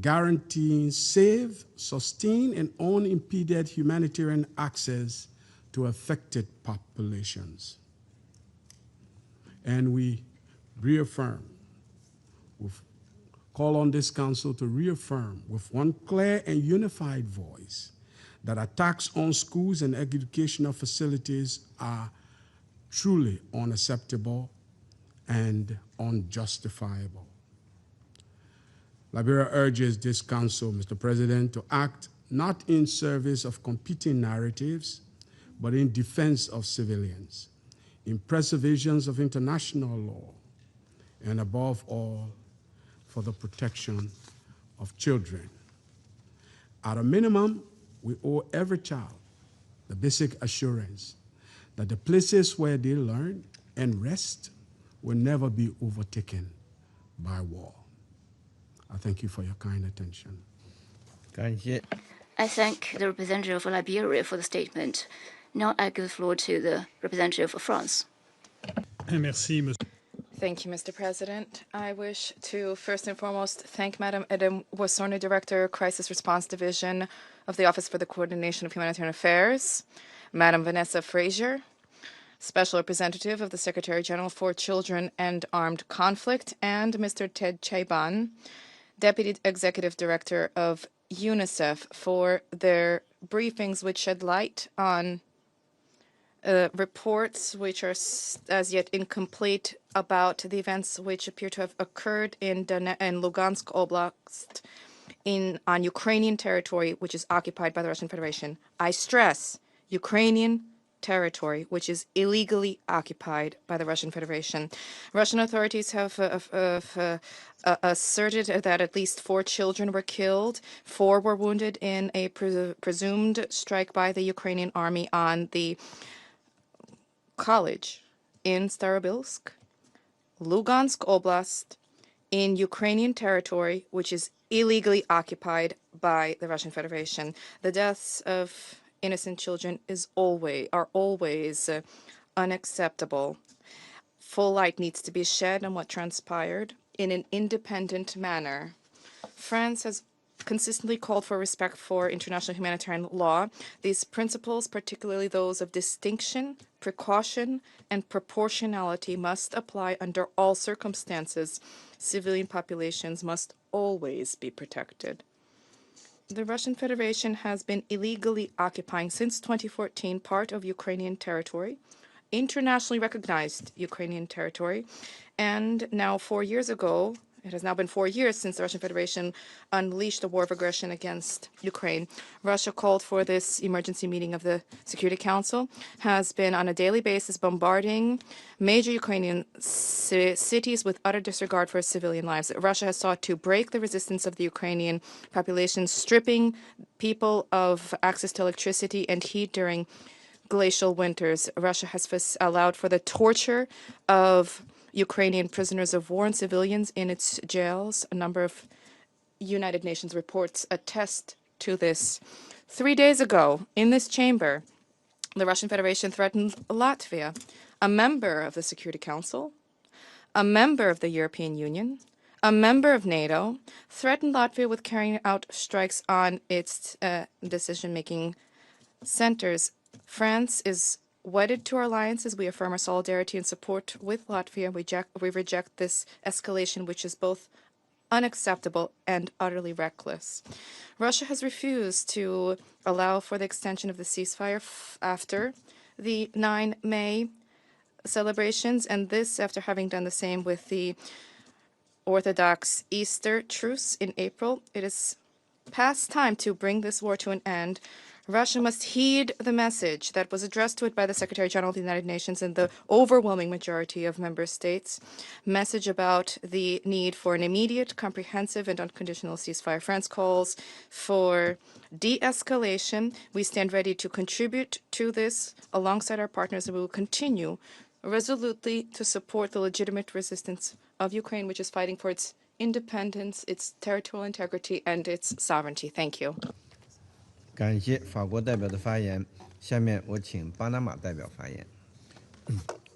guaranteeing safe, sustained, and unimpeded humanitarian access to affected populations. And we reaffirm with call on this Council to reaffirm with one clear and unified voice that attacks on schools and educational facilities are truly unacceptable and unjustifiable. Liberia urges this Council, Mr. President, to act not in service of competing narratives, but in defense of civilians, in preservation of international law, and above all, for the protection of children. At a minimum, we owe every child the basic assurance that the places where they learn and rest will never be overtaken by war. I thank you for your kind attention. 感谢。 I thank the representative of Liberia for the statement. Now I give the floor to the representative of France. Merci, Monsieur. Thank you, Mr. President. I wish to first and foremost thank Madam Edem Wasorno, Director, Crisis Response Division of the Office for the Coordination of Humanitarian Affairs, Madam Vanessa Frazier, Special Representative of the Secretary General for Children and Armed Conflict, and Mr. Ted Chaiban, Deputy Executive Director of UNICEF, for their briefings which shed light on reports which are as yet incomplete about the events which appear to have occurred in Lugansk Oblast on Ukrainian territory, which is occupied by the Russian Federation. I stress Ukrainian territory, which is illegally occupied by the Russian Federation. Russian authorities have asserted that at least 4 children were killed, 4 were wounded in a presumed strike by the Ukrainian army on the college in Starobilsk, Lugansk Oblast, in Ukrainian territory, which is illegally occupied by the Russian Federation. The deaths of innocent children are always unacceptable. Full light needs to be shed on what transpired in an independent manner. France has consistently called for respect for international humanitarian law. These principles, particularly those of distinction, precaution, and proportionality, must apply under all circumstances. Civilian populations must always be protected. The Russian Federation has been illegally occupying since 2014 part of Ukrainian territory, internationally recognized Ukrainian territory, and now 4 years ago, it has now been 4 years since the Russian Federation unleashed a war of aggression against Ukraine. Russia called for this emergency meeting of the Security Council, has been on a daily basis bombarding major Ukrainian cities with utter disregard for civilian lives. Russia has sought to break the resistance of the Ukrainian population, stripping people of access to electricity and heat during glacial winters. Russia has allowed for the torture of Ukrainian prisoners of war and civilians in its jails. A number of United Nations reports attest to this. 3 days ago, in this chamber, the Russian Federation threatened Latvia, a member of the Security Council, a member of the European Union, a member of NATO, threatened Latvia with carrying out strikes on its decision-making centers. France is wedded to our alliances. We affirm our solidarity and support with Latvia. We reject this escalation, which is both unacceptable and utterly reckless. Russia has refused to allow for the extension of the ceasefire after the 9 May celebrations, and this after having done the same with the Orthodox Easter truce in April. It is past time to bring this war to an end. Russia must heed the message that was addressed to it by the Secretary General of the United Nations and the overwhelming majority of member states, message about the need for an immediate, comprehensive, and unconditional ceasefire. France calls for de-escalation. We stand ready to contribute to this alongside our partners, and we will continue resolutely to support the legitimate resistance of Ukraine, which is fighting for its independence, its territorial integrity, and its sovereignty. Thank you. 感谢法国代表的发言。下面我请巴拿马代表发言。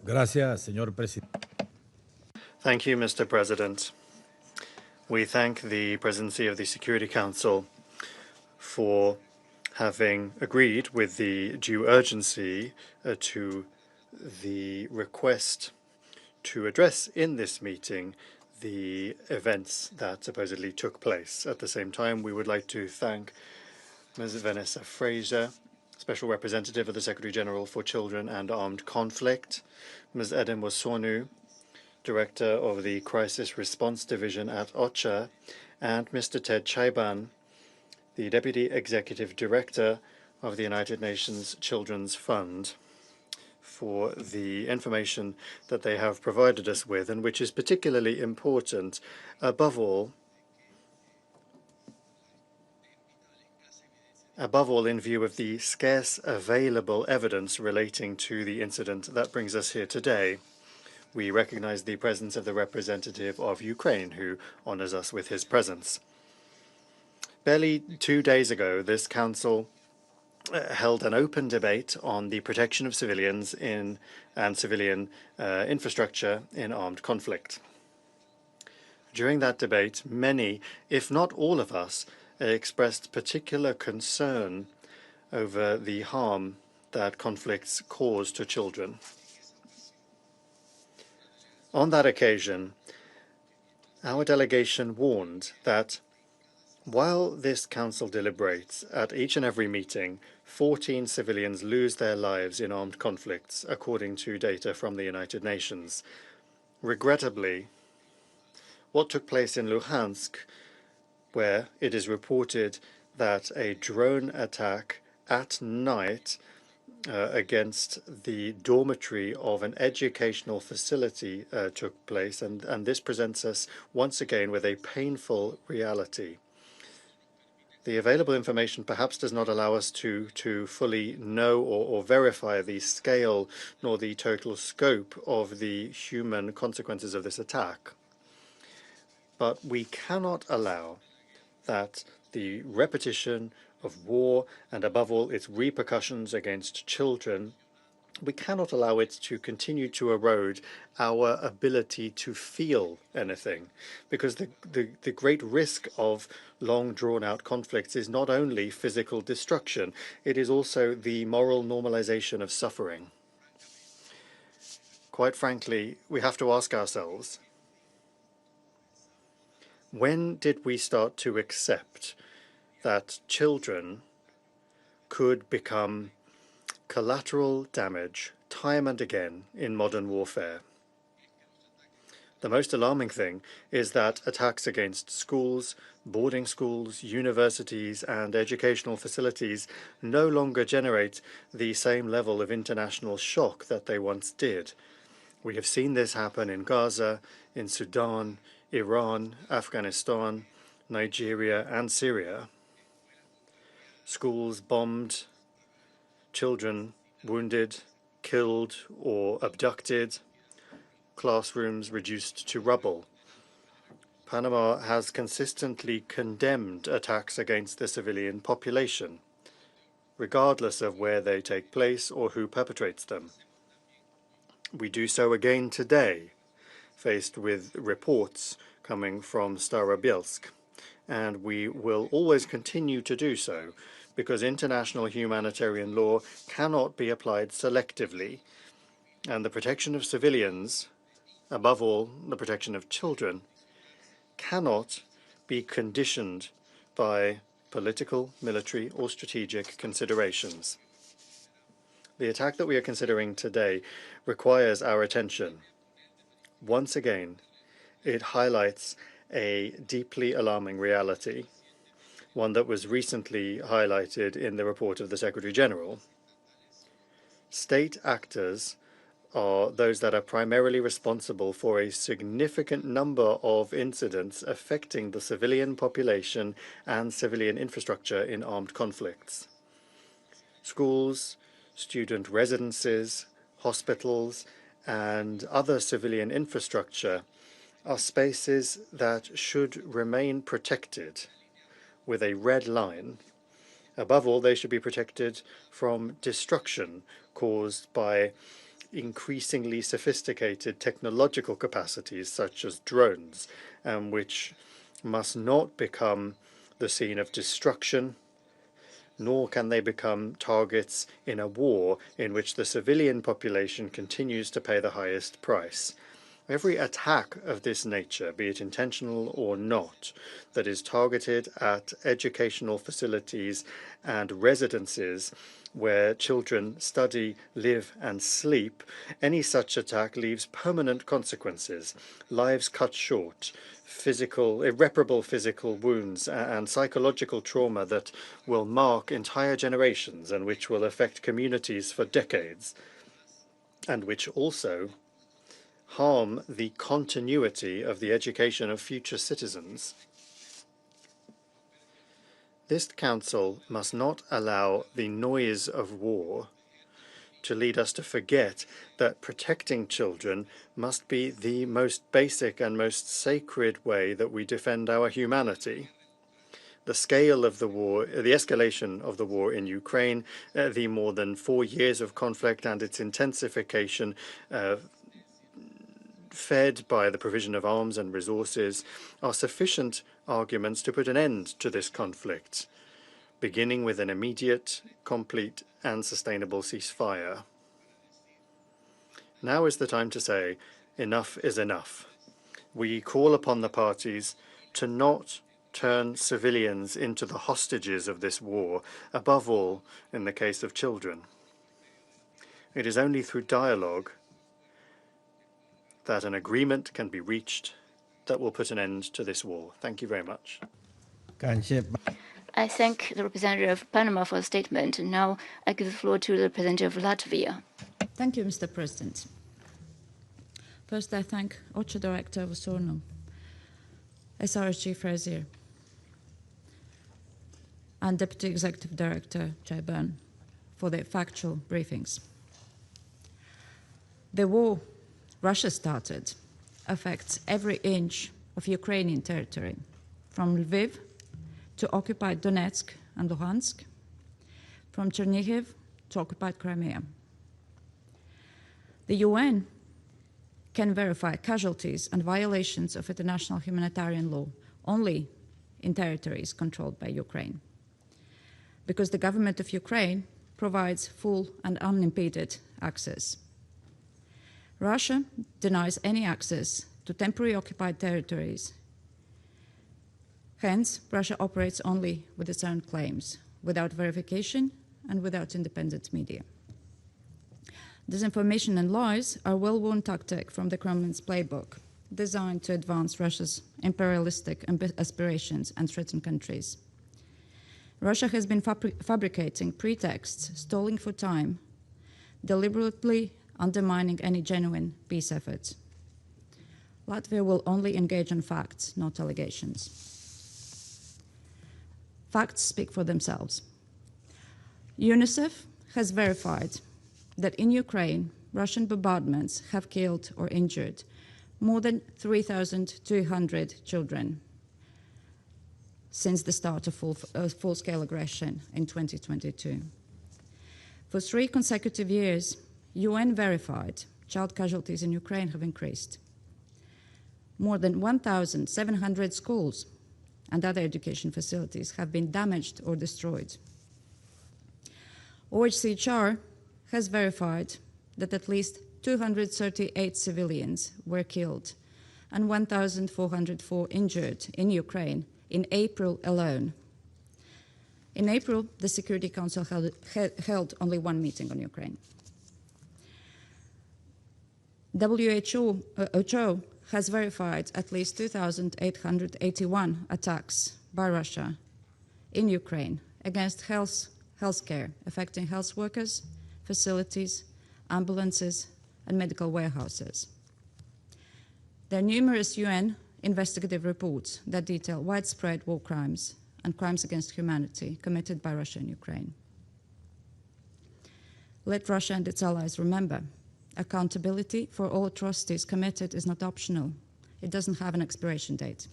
Gracias, señor presidente. Thank you, Mr. President. We thank the Presidency of the Security Council for having agreed with the due urgency to the request to address in this meeting the events that supposedly took place. At the same time, we would like to thank Ms. Vanessa Fraser, Special Representative of the Secretary General for Children and Armed Conflict, Ms. Edem Wasonu, Director of the Crisis Response Division at OCHA, and Mr. Ted Chaiban, the Deputy Executive Director of the United Nations Children's Fund, for the information that they have provided us with, and which is particularly important, above all in view of the scarce available evidence relating to the incident that brings us here today. We recognize the presence of the representative of Ukraine, who honors us with his presence. Barely 2 days ago, this council held an open debate on the protection of civilians and civilian infrastructure in armed conflict. During that debate, many, if not all of us, expressed particular concern over the harm that conflicts cause to children. On that occasion, our delegation warned that while this council deliberates, at each and every meeting, 14 civilians lose their lives in armed conflicts, according to data from the United Nations. Regrettably, what took place in Luhansk, where it is reported that a drone attack at night against the dormitory of an educational facility took place, and this presents us once again with a painful reality. The available information perhaps does not allow us to fully know or verify the scale nor the total scope of the human consequences of this attack. But we cannot allow that the repetition of war and above all its repercussions against children, we cannot allow it to continue to erode our ability to feel anything, because the great risk of long drawn-out conflicts is not only physical destruction, it is also the moral normalization of suffering. Quite frankly, we have to ask ourselves, when did we start to accept that children could become collateral damage time and again in modern warfare? The most alarming thing is that attacks against schools, boarding schools, universities, and educational facilities no longer generate the same level of international shock that they once did. We have seen this happen in Gaza, in Sudan, Iran, Afghanistan, Nigeria, and Syria. Schools bombed, children wounded, killed, or abducted, classrooms reduced to rubble. Panama has consistently condemned attacks against the civilian population, regardless of where they take place or who perpetrates them. We do so again today, faced with reports coming from Starobielsk, and we will always continue to do so, because international humanitarian law cannot be applied selectively, and the protection of civilians, above all the protection of children, cannot be conditioned by political, military, or strategic considerations. The attack that we are considering today requires our attention. Once again, it highlights a deeply alarming reality, one that was recently highlighted in the report of the Secretary General. State actors are those that are primarily responsible for a significant number of incidents affecting the civilian population and civilian infrastructure in armed conflicts. Schools, student residences, hospitals, and other civilian infrastructure are spaces that should remain protected with a red line. Above all, they should be protected from destruction caused by increasingly sophisticated technological capacities such as drones, which must not become the scene of destruction, nor can they become targets in a war in which the civilian population continues to pay the highest price. Every attack of this nature, be it intentional or not, that is targeted at educational facilities and residences where children study, live and sleep, any such attack leaves permanent consequences, lives cut short, irreparable physical wounds and psychological trauma that will mark entire generations and which will affect communities for decades, and which also harm the continuity of the education of future citizens. This Council must not allow the noise of war to lead us to forget that protecting children must be the most basic and most sacred way that we defend our humanity. The scale of the war, the escalation of the war in Ukraine, the more than 4 years of conflict and its intensification, fed by the provision of arms and resources, are sufficient arguments to put an end to this conflict, beginning with an immediate, complete and sustainable ceasefire. Now is the time to say, enough is enough. We call upon the parties to not turn civilians into the hostages of this war, above all in the case of children. It is only through dialogue that an agreement can be reached that will put an end to this war. Thank you very much. I thank the representative of Panama for the statement. Now I give the floor to the representative of Latvia. Thank you, Mr. President. First, I thank OCHA Director Vosornu, SRSG Frazier, and Deputy Executive Director Chaiban for their factual briefings. The war Russia started affects every inch of Ukrainian territory, from Lviv to occupied Donetsk and Luhansk, from Chernihiv to occupied Crimea. The UN can verify casualties and violations of international humanitarian law only in territories controlled by Ukraine, because the government of Ukraine provides full and unimpeded access. Russia denies any access to temporarily occupied territories. Hence, Russia operates only with its own claims, without verification and without independent media. Disinformation and lies are a well-worn tactic from the Kremlin's playbook, designed to advance Russia's imperialistic aspirations and threaten countries. Russia has been fabricating pretexts, stalling for time, deliberately undermining any genuine peace efforts. Latvia will only engage on facts, not allegations. Facts speak for themselves. UNICEF has verified that in Ukraine, Russian bombardments have killed or injured more than 3,200 children since the start of full-scale aggression in 2022. For 3 consecutive years, UN verified child casualties in Ukraine have increased. More than 1,700 schools and other education facilities have been damaged or destroyed. OHCHR has verified that at least 238 civilians were killed and 1,404 injured in Ukraine in April alone. In April, the Security Council held only 1 meeting on Ukraine. WHO has verified at least 2,881 attacks by Russia in Ukraine against healthcare, affecting health workers, facilities, ambulances, and medical warehouses. There are numerous UN investigative reports that detail widespread war crimes and crimes against humanity committed by Russia in Ukraine. Let Russia and its allies remember, accountability for all atrocities committed is not optional. It doesn't have an expiration date.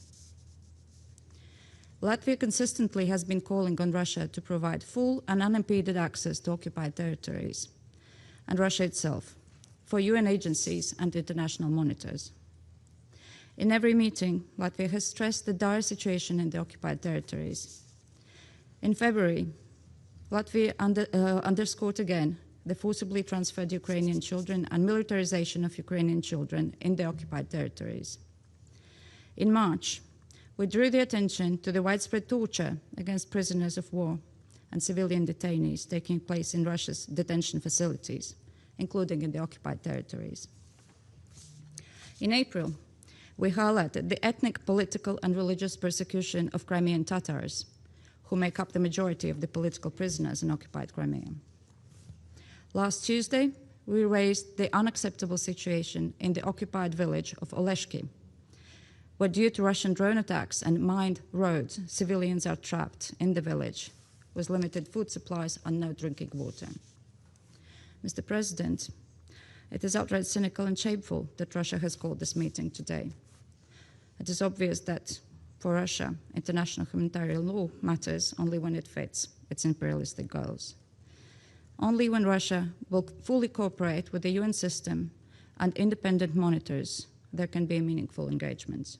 Latvia consistently has been calling on Russia to provide full and unimpeded access to occupied territories, and Russia itself, for UN agencies and international monitors. In every meeting, Latvia has stressed the dire situation in the occupied territories. In February, Latvia underscored again the forcibly transferred Ukrainian children and militarization of Ukrainian children in the occupied territories. In March, we drew the attention to the widespread torture against prisoners of war and civilian detainees taking place in Russia's detention facilities, including in the occupied territories. In April, we highlighted the ethnic, political, and religious persecution of Crimean Tatars, who make up the majority of the political prisoners in occupied Crimea. Last Tuesday, we raised the unacceptable situation in the occupied village of Oleshki, where due to Russian drone attacks and mined roads, civilians are trapped in the village with limited food supplies and no drinking water. Mr. President, it is outright cynical and shameful that Russia has called this meeting today. It is obvious that for Russia, international humanitarian law matters only when it fits its imperialistic goals. Only when Russia will fully cooperate with the UN system and independent monitors, there can be meaningful engagements.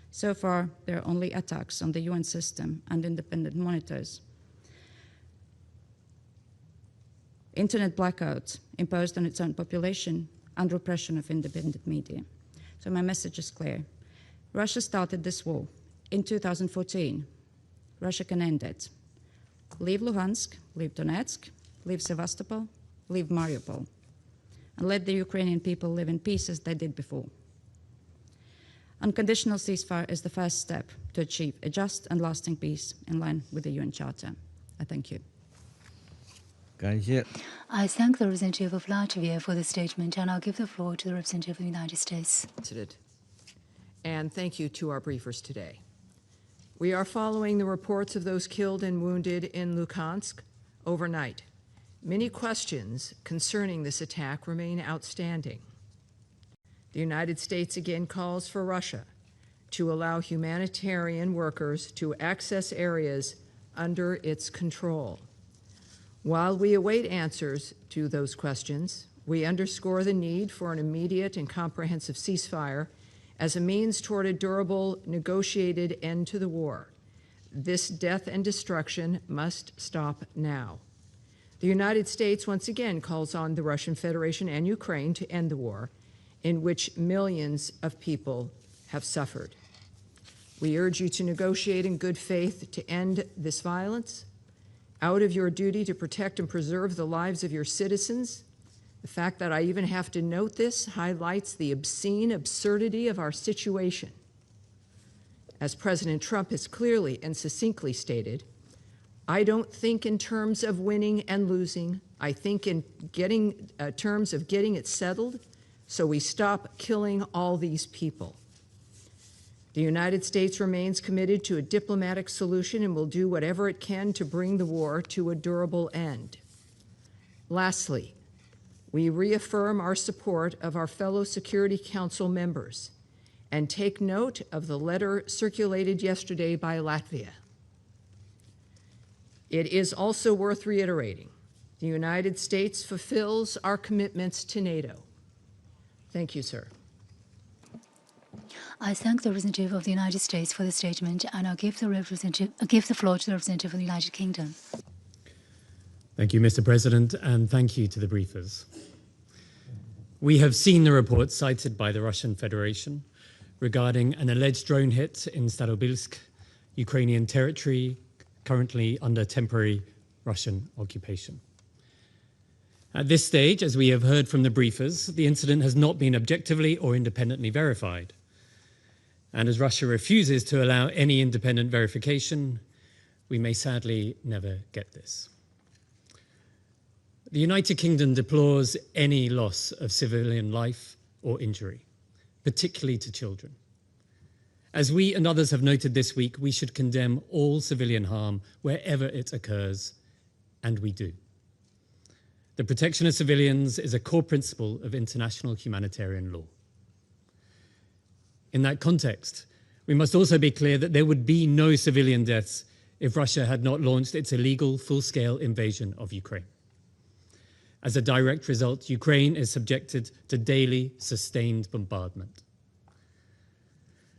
So far, there are only attacks on the UN system and independent monitors. Internet blackout imposed on its own population and repression of independent media. So my message is clear. Russia started this war in 2014. Russia can end it. Leave Luhansk, leave Donetsk, leave Sevastopol, leave Mariupol, and let the Ukrainian people live in peace as they did before. Unconditional ceasefire is the first step to achieve a just and lasting peace in line with the UN Charter. I thank you. I thank the representative of Latvia for the statement, and I'll give the floor to the representative of the United States. And thank you to our briefers today. We are following the reports of those killed and wounded in Luhansk overnight. Many questions concerning this attack remain outstanding. The United States again calls for Russia to allow humanitarian workers to access areas under its control. While we await answers to those questions, we underscore the need for an immediate and comprehensive ceasefire as a means toward a durable, negotiated end to the war. This death and destruction must stop now. The United States once again calls on the Russian Federation and Ukraine to end the war, in which millions of people have suffered. We urge you to negotiate in good faith to end this violence, out of your duty to protect and preserve the lives of your citizens. The fact that I even have to note this highlights the obscene absurdity of our situation. As President Trump has clearly and succinctly stated, I don't think in terms of winning and losing. I think in terms of getting it settled so we stop killing all these people. The United States remains committed to a diplomatic solution and will do whatever it can to bring the war to a durable end. Lastly, we reaffirm our support of our fellow Security Council members and take note of the letter circulated yesterday by Latvia. It is also worth reiterating, the United States fulfills our commitments to NATO. Thank you, sir. I thank the representative of the United States for the statement, and I'll give the floor to the representative of the United Kingdom. Thank you, Mr. President, and thank you to the briefers. We have seen the reports cited by the Russian Federation regarding an alleged drone hit in Starobilsk, Ukrainian territory currently under temporary Russian occupation. At this stage, as we have heard from the briefers, the incident has not been objectively or independently verified. And as Russia refuses to allow any independent verification, we may sadly never get this. The United Kingdom deplores any loss of civilian life or injury, particularly to children. As we and others have noted this week, we should condemn all civilian harm wherever it occurs, and we do. The protection of civilians is a core principle of international humanitarian law. In that context, we must also be clear that there would be no civilian deaths if Russia had not launched its illegal full-scale invasion of Ukraine. As a direct result, Ukraine is subjected to daily sustained bombardment.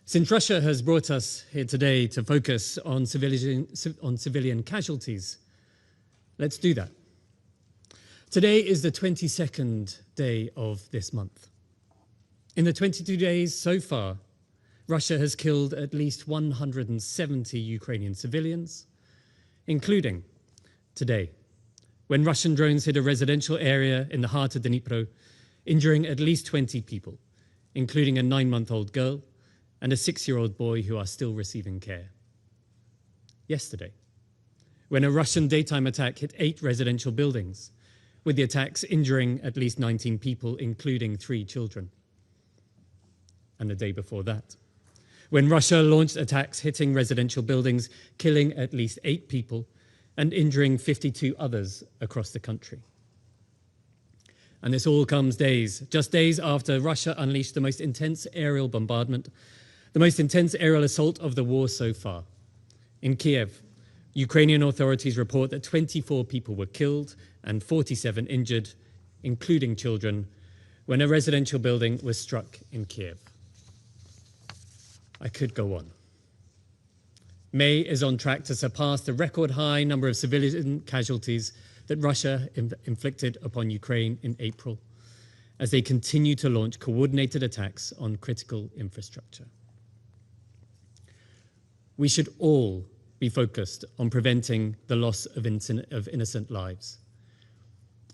Since Russia has brought us here today to focus on civilian casualties, let's do that. Today is the 22nd day of this month. In the 22 days so far, Russia has killed at least 170 Ukrainian civilians, including today, when Russian drones hit a residential area in the heart of Dnipro, injuring at least 20 people, including a 9-month-old girl and a 6-year-old boy who are still receiving care. Yesterday, when a Russian daytime attack hit 8 residential buildings, with the attacks injuring at least 19 people, including 3 children. And the day before that, when Russia launched attacks hitting residential buildings, killing at least 8 people and injuring 52 others across the country. And this all comes just days after Russia unleashed the most intense aerial bombardment, the most intense aerial assault of the war so far. In Kiev, Ukrainian authorities report that 24 people were killed and 47 injured, including children, when a residential building was struck in Kiev. I could go on. May is on track to surpass the record high number of civilian casualties that Russia inflicted upon Ukraine in April, as they continue to launch coordinated attacks on critical infrastructure. We should all be focused on preventing the loss of innocent lives.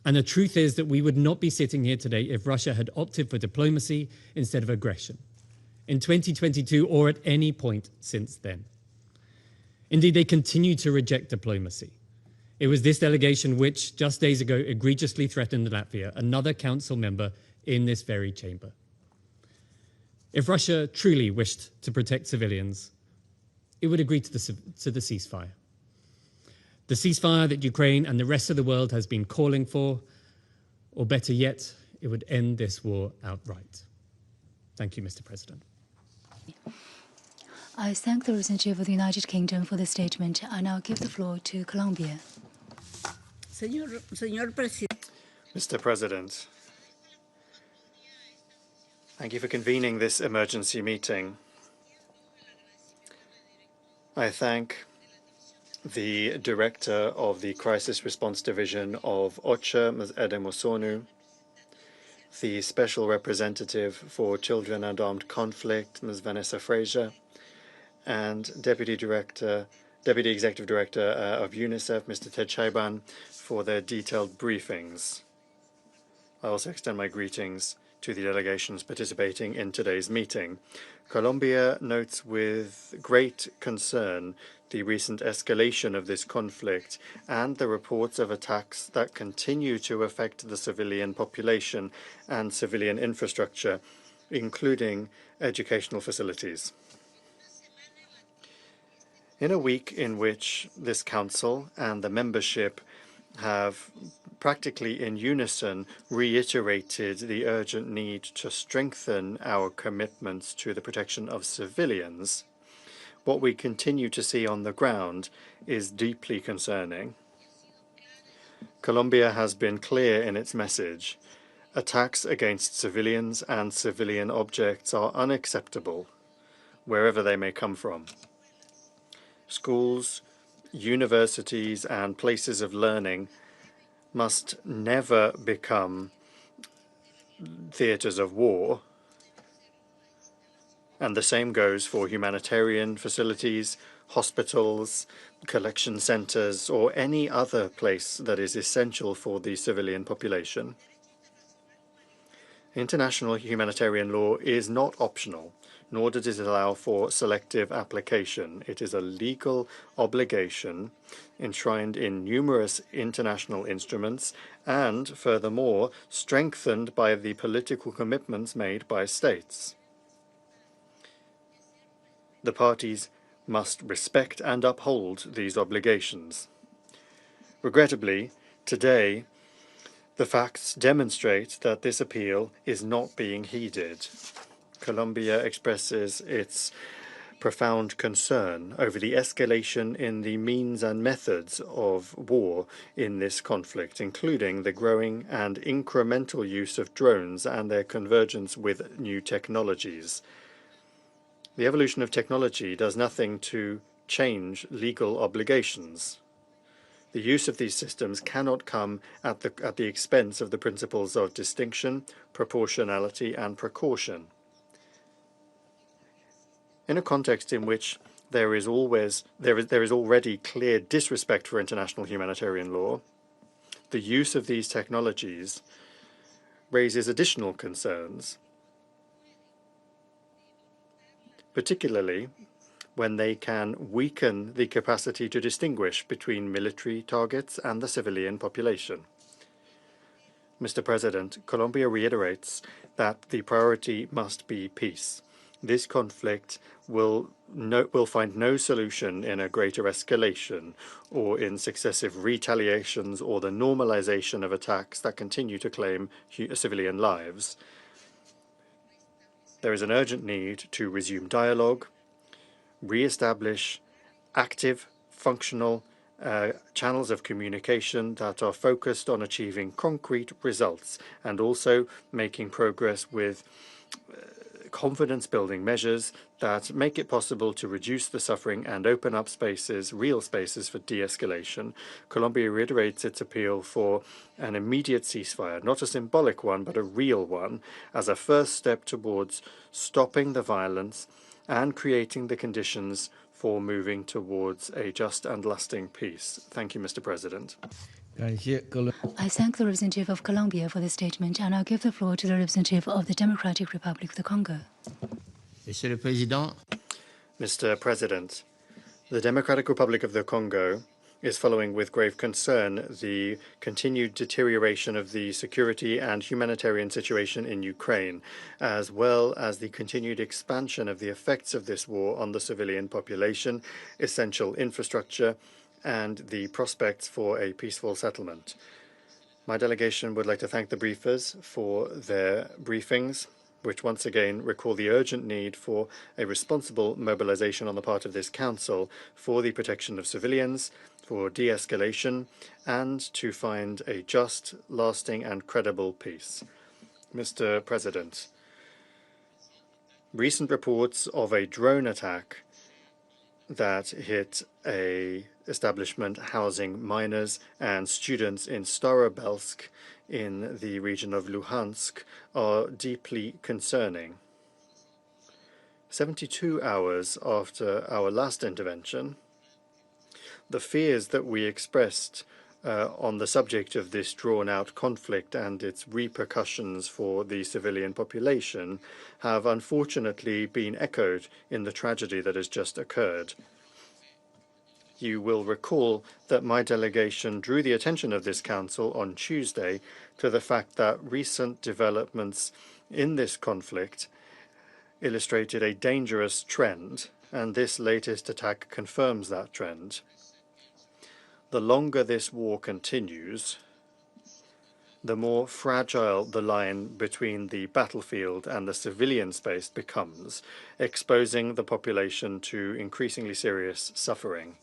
And the truth is that we would not be sitting here today if Russia had opted for diplomacy instead of aggression, in 2022 or at any point since then. Indeed, they continue to reject diplomacy. It was this delegation which, just days ago, egregiously threatened Latvia, another council member in this very chamber. If Russia truly wished to protect civilians, it would agree to the ceasefire. The ceasefire that Ukraine and the rest of the world has been calling for, or better yet, it would end this war outright. Thank you, Mr. President. I thank the representative of the United Kingdom for the statement. I now give the floor to Colombia. Mr. President, thank you for convening this emergency meeting. I thank the Director of the Crisis Response Division of OCHA, Ms. Edem Osonu, the Special Representative for Children and Armed Conflict, Ms. Vanessa Fraser, and Deputy Executive Director of UNICEF, Mr. Ted Shaiban, for their detailed briefings. I also extend my greetings to the delegations participating in today's meeting. Colombia notes with great concern the recent escalation of this conflict and the reports of attacks that continue to affect the civilian population and civilian infrastructure, including educational facilities. In a week in which this Council and the membership have practically in unison reiterated the urgent need to strengthen our commitments to the protection of civilians, what we continue to see on the ground is deeply concerning. Colombia has been clear in its message. Attacks against civilians and civilian objects are unacceptable, wherever they may come from. Schools, universities, and places of learning must never become theaters of war. And the same goes for humanitarian facilities, hospitals, collection centers, or any other place that is essential for the civilian population. International humanitarian law is not optional, nor does it allow for selective application. It is a legal obligation enshrined in numerous international instruments and, furthermore, strengthened by the political commitments made by states. The parties must respect and uphold these obligations. Regrettably, today, the facts demonstrate that this appeal is not being heeded. Colombia expresses its profound concern over the escalation in the means and methods of war in this conflict, including the growing and incremental use of drones and their convergence with new technologies. The evolution of technology does nothing to change legal obligations. The use of these systems cannot come at the expense of the principles of distinction, proportionality, and precaution. In a context in which there is already clear disrespect for international humanitarian law, the use of these technologies raises additional concerns, particularly when they can weaken the capacity to distinguish between military targets and the civilian population. Mr. President, Colombia reiterates that the priority must be peace. This conflict will find no solution in a greater escalation or in successive retaliations or the normalization of attacks that continue to claim civilian lives. There is an urgent need to resume dialogue, re-establish active, functional channels of communication that are focused on achieving concrete results and also making progress with confidence-building measures that make it possible to reduce the suffering and open up real spaces for de-escalation. Colombia reiterates its appeal for an immediate ceasefire, not a symbolic one, but a real one, as a first step towards stopping the violence and creating the conditions for moving towards a just and lasting peace. Thank you, Mr. President. I thank the representative of Colombia for the statement, and I'll give the floor to the representative of the Democratic Republic of the Congo. Mr. President, the Democratic Republic of the Congo is following with grave concern the continued deterioration of the security and humanitarian situation in Ukraine, as well as the continued expansion of the effects of this war on the civilian population, essential infrastructure, and the prospects for a peaceful settlement. My delegation would like to thank the briefers for their briefings, which once again recall the urgent need for a responsible mobilization on the part of this Council for the protection of civilians, for de-escalation, and to find a just, lasting, and credible peace. Mr. President, recent reports of a drone attack that hit a establishment housing minors and students in Starobelsk in the region of Luhansk are deeply concerning. 72 hours after our last intervention, the fears that we expressed on the subject of this drawn-out conflict and its repercussions for the civilian population have unfortunately been echoed in the tragedy that has just occurred. You will recall that my delegation drew the attention of this Council on Tuesday to the fact that recent developments in this conflict illustrated a dangerous trend, and this latest attack confirms that trend. The longer this war continues, the more fragile the line between the battlefield and the civilian space becomes, exposing the population to increasingly serious suffering.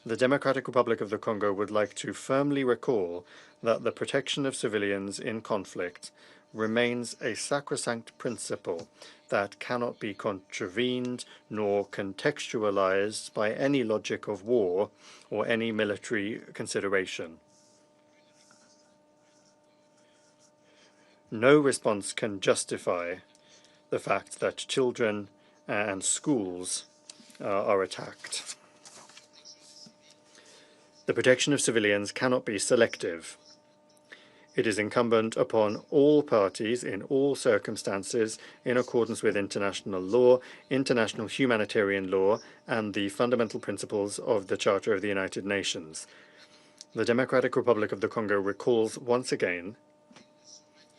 The Democratic Republic of the Congo would like to firmly recall that the protection of civilians in conflict remains a sacrosanct principle that cannot be contravened nor contextualized by any logic of war or any military consideration. No response can justify the fact that children and schools are attacked. The protection of civilians cannot be selective. It is incumbent upon all parties in all circumstances in accordance with international law, international humanitarian law, and the fundamental principles of the Charter of the United Nations. The Democratic Republic of the Congo recalls once again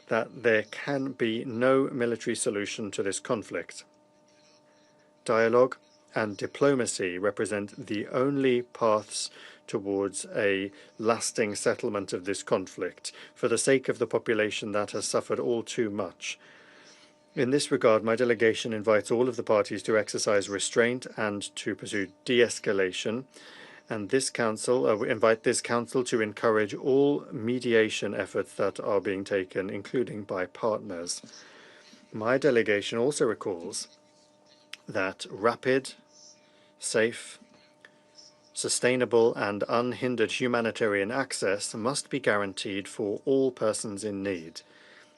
that there can be no military solution to this conflict. Dialogue and diplomacy represent the only paths towards a lasting settlement of this conflict, for the sake of the population that has suffered all too much. In this regard, my delegation invites all of the parties to exercise restraint and to pursue de-escalation, and this council invite this council to encourage all mediation efforts that are being taken, including by partners. My delegation also recalls that rapid, safe, sustainable and unhindered humanitarian access must be guaranteed for all persons in need.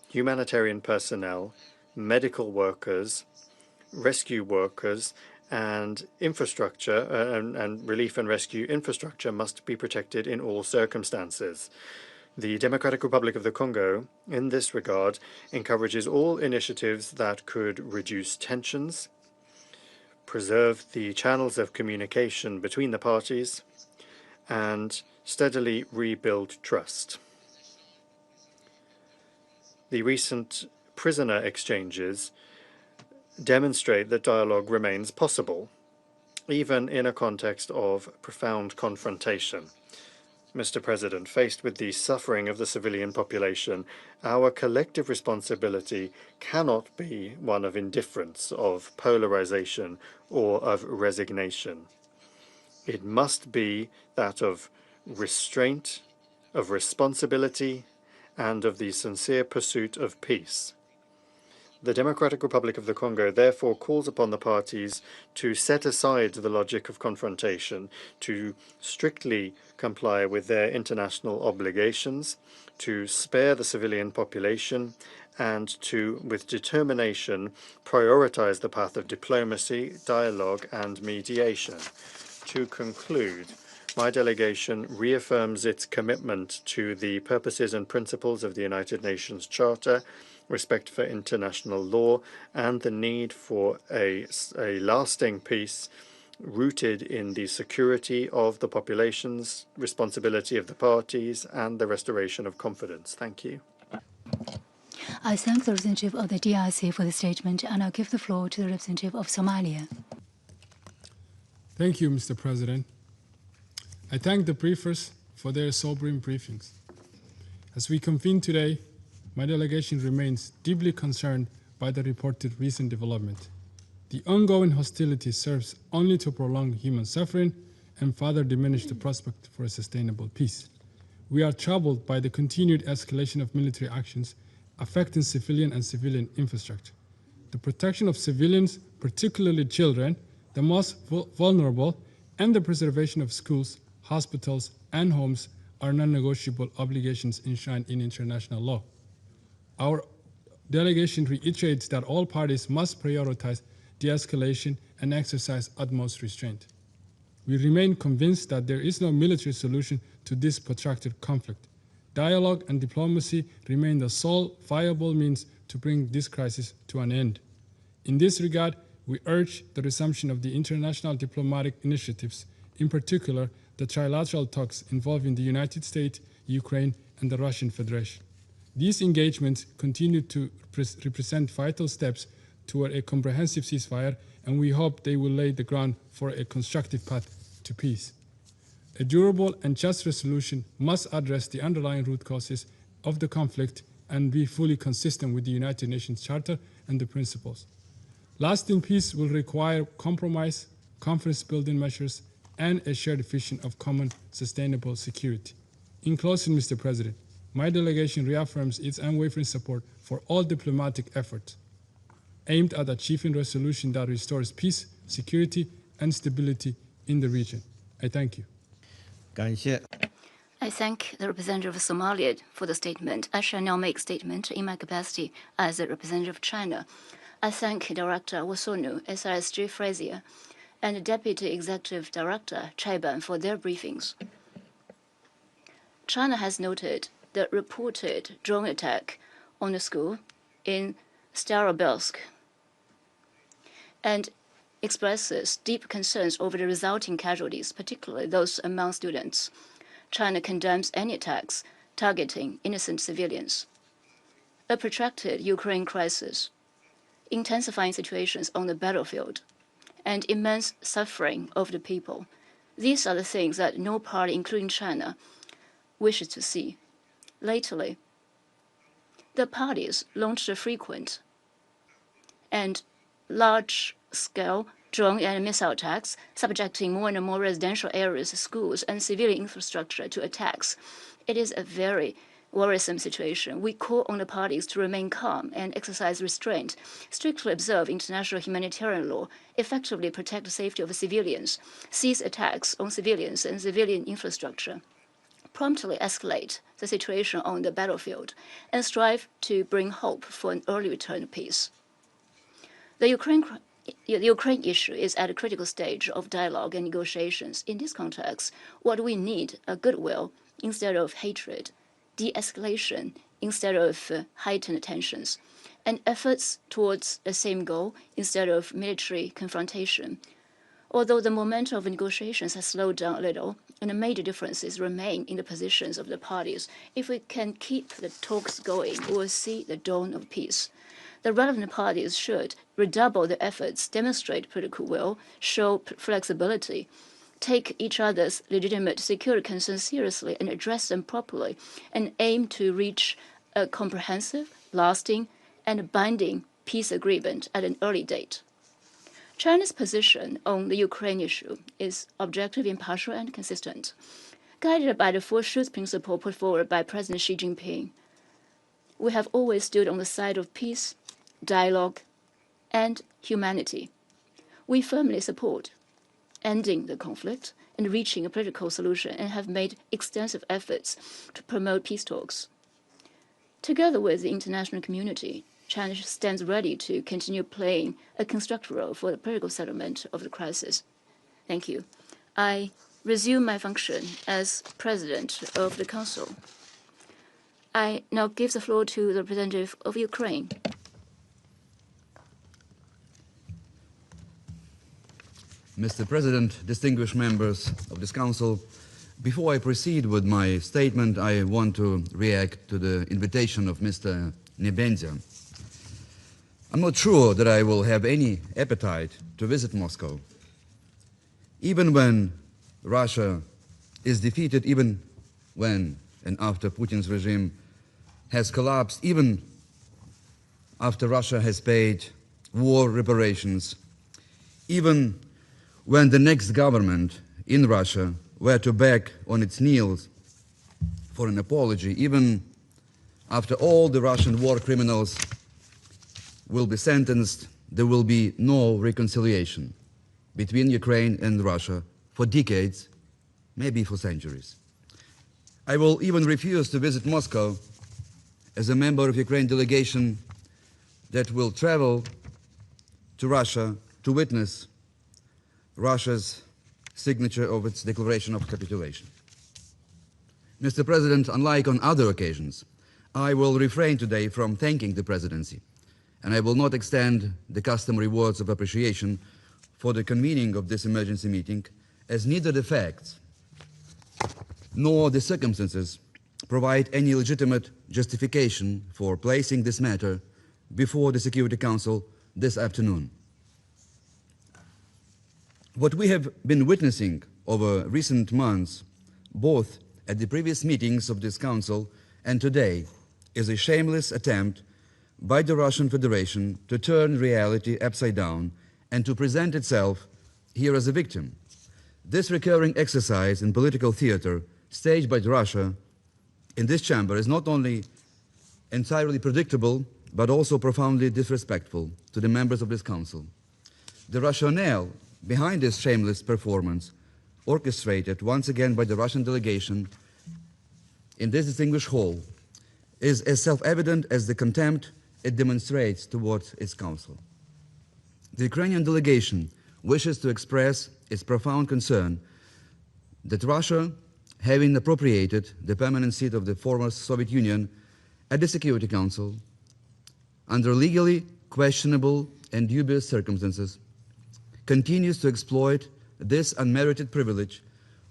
Humanitarian personnel, medical workers, rescue workers, and infrastructure and relief and rescue infrastructure must be protected in all circumstances. The Democratic Republic of the Congo, in this regard, encourages all initiatives that could reduce tensions, preserve the channels of communication between the parties, and steadily rebuild trust. The recent prisoner exchanges demonstrate that dialogue remains possible, even in a context of profound confrontation. Mr. President, faced with the suffering of the civilian population, our collective responsibility cannot be one of indifference, of polarization, or of resignation. It must be that of restraint, of responsibility, and of the sincere pursuit of peace. The Democratic Republic of the Congo therefore calls upon the parties to set aside the logic of confrontation, to strictly comply with their international obligations, to spare the civilian population, and to, with determination, prioritize the path of diplomacy, dialogue, and mediation. To conclude, my delegation reaffirms its commitment to the purposes and principles of the United Nations Charter, respect for international law, and the need for a lasting peace rooted in the security of the populations, responsibility of the parties, and the restoration of confidence. Thank you. I thank the representative of the DRC for the statement, and I'll give the floor to the representative of Somalia. Thank you, Mr. President. I thank the briefers for their sobering briefings. As we convene today, my delegation remains deeply concerned by the reported recent development. The ongoing hostility serves only to prolong human suffering and further diminish the prospect for a sustainable peace. We are troubled by the continued escalation of military actions affecting civilian and civilian infrastructure. The protection of civilians, particularly children, the most vulnerable, and the preservation of schools, hospitals, and homes are non-negotiable obligations enshrined in international law. Our delegation reiterates that all parties must prioritize de-escalation and exercise utmost restraint. We remain convinced that there is no military solution to this protracted conflict. Dialogue and diplomacy remain the sole viable means to bring this crisis to an end. In this regard, we urge the resumption of the international diplomatic initiatives, in particular the trilateral talks involving the United States, Ukraine, and the Russian Federation. These engagements continue to represent vital steps toward a comprehensive ceasefire, and we hope they will lay the ground for a constructive path to peace. A durable and just resolution must address the underlying root causes of the conflict and be fully consistent with the United Nations Charter and the principles. Lasting peace will require compromise, confidence-building measures, and a shared vision of common sustainable security. In closing, Mr. President, my delegation reaffirms its unwavering support for all diplomatic efforts aimed at achieving resolution that restores peace, security, and stability in the region. I thank you. I thank the representative of Somalia for the statement. I shall now make statement in my capacity as a representative of China. I thank Director Wosonu, SRSG Frazier, and Deputy Executive Director Chaiban for their briefings. China has noted the reported drone attack on a school in Starobelsk and expresses deep concerns over the resulting casualties, particularly those among students. China condemns any attacks targeting innocent civilians. A protracted Ukraine crisis, intensifying situations on the battlefield, and immense suffering of the people. These are the things that no party, including China, wishes to see. Lately, the parties launched a frequent and large-scale drone and missile attacks, subjecting more and more residential areas, schools, and civilian infrastructure to attacks. It is a very worrisome situation, we call on the parties to remain calm and exercise restraint, strictly observe international humanitarian law, effectively protect the safety of civilians, cease attacks on civilians and civilian infrastructure, promptly escalate the situation on the battlefield, and strive to bring hope for an early return to peace. The Ukraine issue is at a critical stage of dialogue and negotiations. In this context, what we need are goodwill instead of hatred, de-escalation instead of heightened tensions, and efforts towards the same goal instead of military confrontation. Although the momentum of negotiations has slowed down a little, and the major differences remain in the positions of the parties, if we can keep the talks going, we will see the dawn of peace. The relevant parties should redouble their efforts, demonstrate political will, show flexibility, take each other's legitimate security concerns seriously and address them properly, and aim to reach a comprehensive, lasting, and binding peace agreement at an early date. China's position on the Ukraine issue is objective, impartial, and consistent. Guided by the four shoes principle put forward by President Xi Jinping, we have always stood on the side of peace, dialogue, and humanity. We firmly support ending the conflict and reaching a political solution and have made extensive efforts to promote peace talks. Together with the international community, China stands ready to continue playing a constructive role for the political settlement of the crisis. Thank you. I resume my function as President of the Council. I now give the floor to the representative of Ukraine. Mr. President, distinguished members of this Council, before I proceed with my statement, I want to react to the invitation of Mr. Nebenzia. I'm not sure that I will have any appetite to visit Moscow. Even when Russia is defeated, even when and after Putin's regime has collapsed, even after Russia has paid war reparations, even when the next government in Russia were to beg on its knees for an apology, even after all the Russian war criminals will be sentenced, there will be no reconciliation between Ukraine and Russia for decades, maybe for centuries. I will even refuse to visit Moscow as a member of Ukraine delegation that will travel to Russia to witness Russia's signature of its declaration of capitulation. Mr. President, unlike on other occasions, I will refrain today from thanking the presidency, and I will not extend the customary words of appreciation for the convening of this emergency meeting, as neither the facts nor the circumstances provide any legitimate justification for placing this matter before the Security Council this afternoon. What we have been witnessing over recent months, both at the previous meetings of this Council and today, is a shameless attempt by the Russian Federation to turn reality upside down and to present itself here as a victim. This recurring exercise in political theater staged by Russia in this chamber is not only entirely predictable, but also profoundly disrespectful to the members of this Council. The rationale behind this shameless performance, orchestrated once again by the Russian delegation in this distinguished hall, is as self-evident as the contempt it demonstrates towards its Council. The Ukrainian delegation wishes to express its profound concern that Russia, having appropriated the permanent seat of the former Soviet Union at the Security Council, under legally questionable and dubious circumstances, continues to exploit this unmerited privilege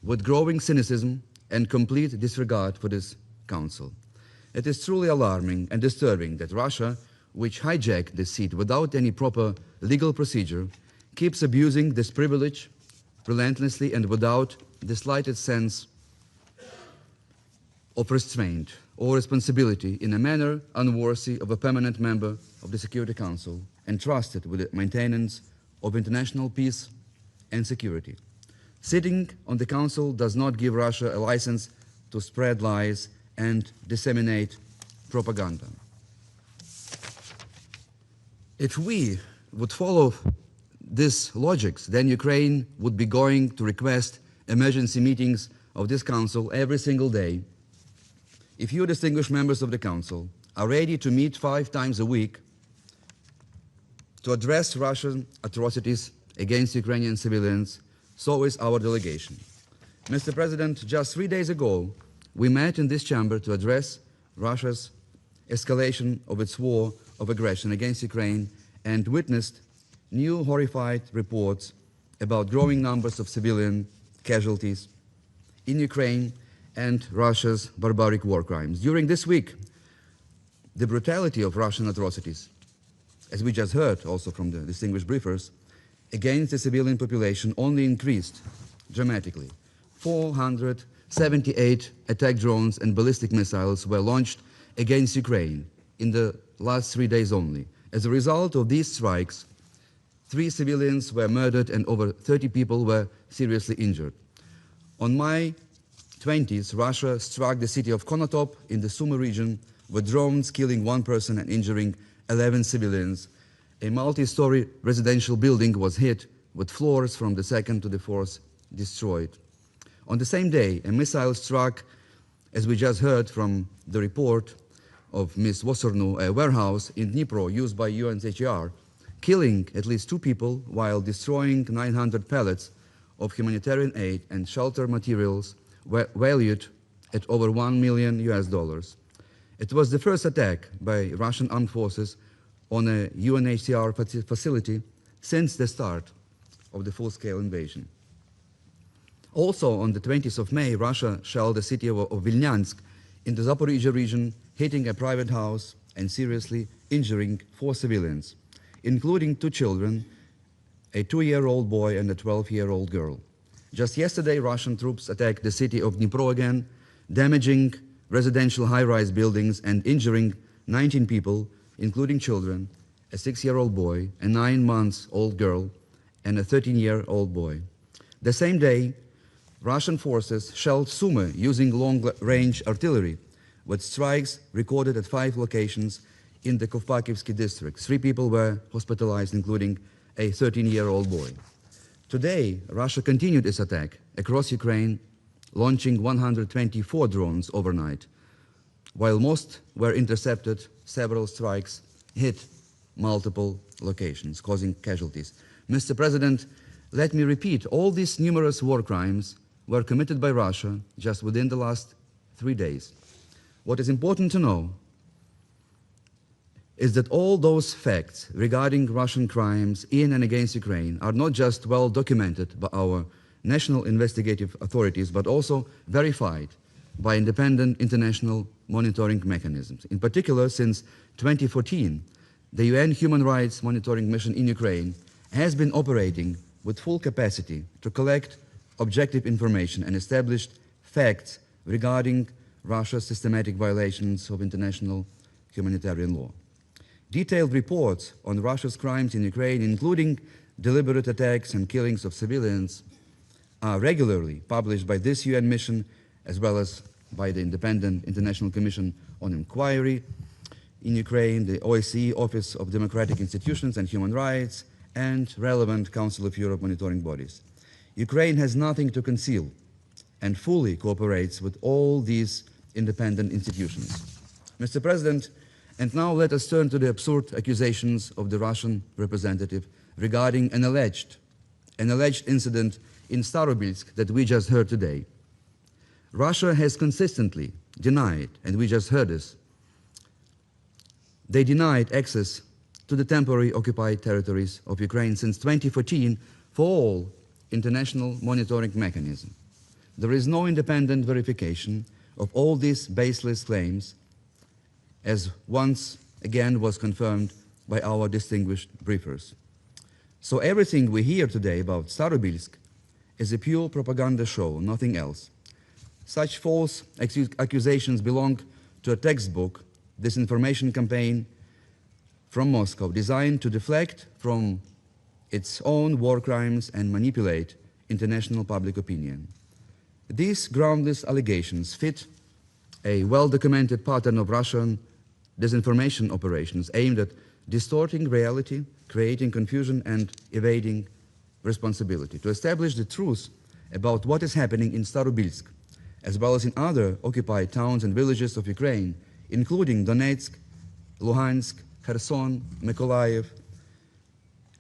with growing cynicism and complete disregard for this Council. It is truly alarming and disturbing that Russia, which hijacked this seat without any proper legal procedure, keeps abusing this privilege relentlessly and without the slightest sense of restraint or responsibility, in a manner unworthy of a permanent member of the Security Council entrusted with the maintenance of international peace and security. Sitting on the Council does not give Russia a license to spread lies and disseminate propaganda. If we would follow this logic, then Ukraine would be going to request emergency meetings of this Council every single day. If you, distinguished members of the Council, are ready to meet 5 times a week to address Russian atrocities against Ukrainian civilians, so is our delegation. Mr. President, just 3 days ago, we met in this chamber to address Russia's escalation of its war of aggression against Ukraine and witnessed new horrified reports about growing numbers of civilian casualties in Ukraine and Russia's barbaric war crimes. During this week, the brutality of Russian atrocities, as we just heard also from the distinguished briefers, against the civilian population only increased dramatically. 478 attack drones and ballistic missiles were launched against Ukraine in the last 3 days only. As a result of these strikes, 3 civilians were murdered and over 30 people were seriously injured. On May 20th, Russia struck the city of Konotop in the Sumy region with drones killing 1 person and injuring 11 civilians. A multi-story residential building was hit with floors from the 2nd to the 4th destroyed. On the same day, a missile struck, as we just heard from the report of Ms. Wosornu, a warehouse in Dnipro used by UNHCR, killing at least 2 people while destroying 900 pallets of humanitarian aid and shelter materials valued at over $1 million. It was the first attack by Russian armed forces on a UNHCR facility since the start of the full-scale invasion. Also, on the 20th of May, Russia shelled the city of Vilnyansk in the Zaporizhia region, hitting a private house and seriously injuring 4 civilians, including 2 children, a 2-year-old boy and a 12-year-old girl. Just yesterday, Russian troops attacked the city of Dnipro again, damaging residential high-rise buildings and injuring 19 people, including children, a 6-year-old boy, a 9-month-old girl, and a 13-year-old boy. The same day, Russian forces shelled Sumy using long-range artillery, with strikes recorded at 5 locations in the Kovpakivsky district. 3 people were hospitalized, including a 13-year-old boy. Today, Russia continued its attack across Ukraine, launching 124 drones overnight. While most were intercepted, several strikes hit multiple locations, causing casualties. Mr. President, let me repeat, all these numerous war crimes were committed by Russia just within the last 3 days. What is important to know is that all those facts regarding Russian crimes in and against Ukraine are not just well documented by our national investigative authorities, but also verified by independent international monitoring mechanisms. In particular, since 2014, the UN Human Rights Monitoring Mission in Ukraine has been operating with full capacity to collect objective information and establish facts regarding Russia's systematic violations of international humanitarian law. Detailed reports on Russia's crimes in Ukraine, including deliberate attacks and killings of civilians, are regularly published by this UN mission as well as by the Independent International Commission on Inquiry in Ukraine, the OSCE Office of Democratic Institutions and Human Rights, and relevant Council of Europe monitoring bodies. Ukraine has nothing to conceal and fully cooperates with all these independent institutions. Mr. President, and now let us turn to the absurd accusations of the Russian representative regarding an alleged incident in Starobilsk that we just heard today. Russia has consistently denied, and we just heard this, they denied access to the temporary occupied territories of Ukraine since 2014 for all international monitoring mechanisms. There is no independent verification of all these baseless claims, as once again was confirmed by our distinguished briefers. So everything we hear today about Starobilsk is a pure propaganda show, nothing else. Such false accusations belong to a textbook disinformation campaign from Moscow designed to deflect from its own war crimes and manipulate international public opinion. These groundless allegations fit a well-documented pattern of Russian disinformation operations aimed at distorting reality, creating confusion, and evading responsibility. To establish the truth about what is happening in Starobilsk, as well as in other occupied towns and villages of Ukraine, including Donetsk, Luhansk, Kherson, Mykolaiv,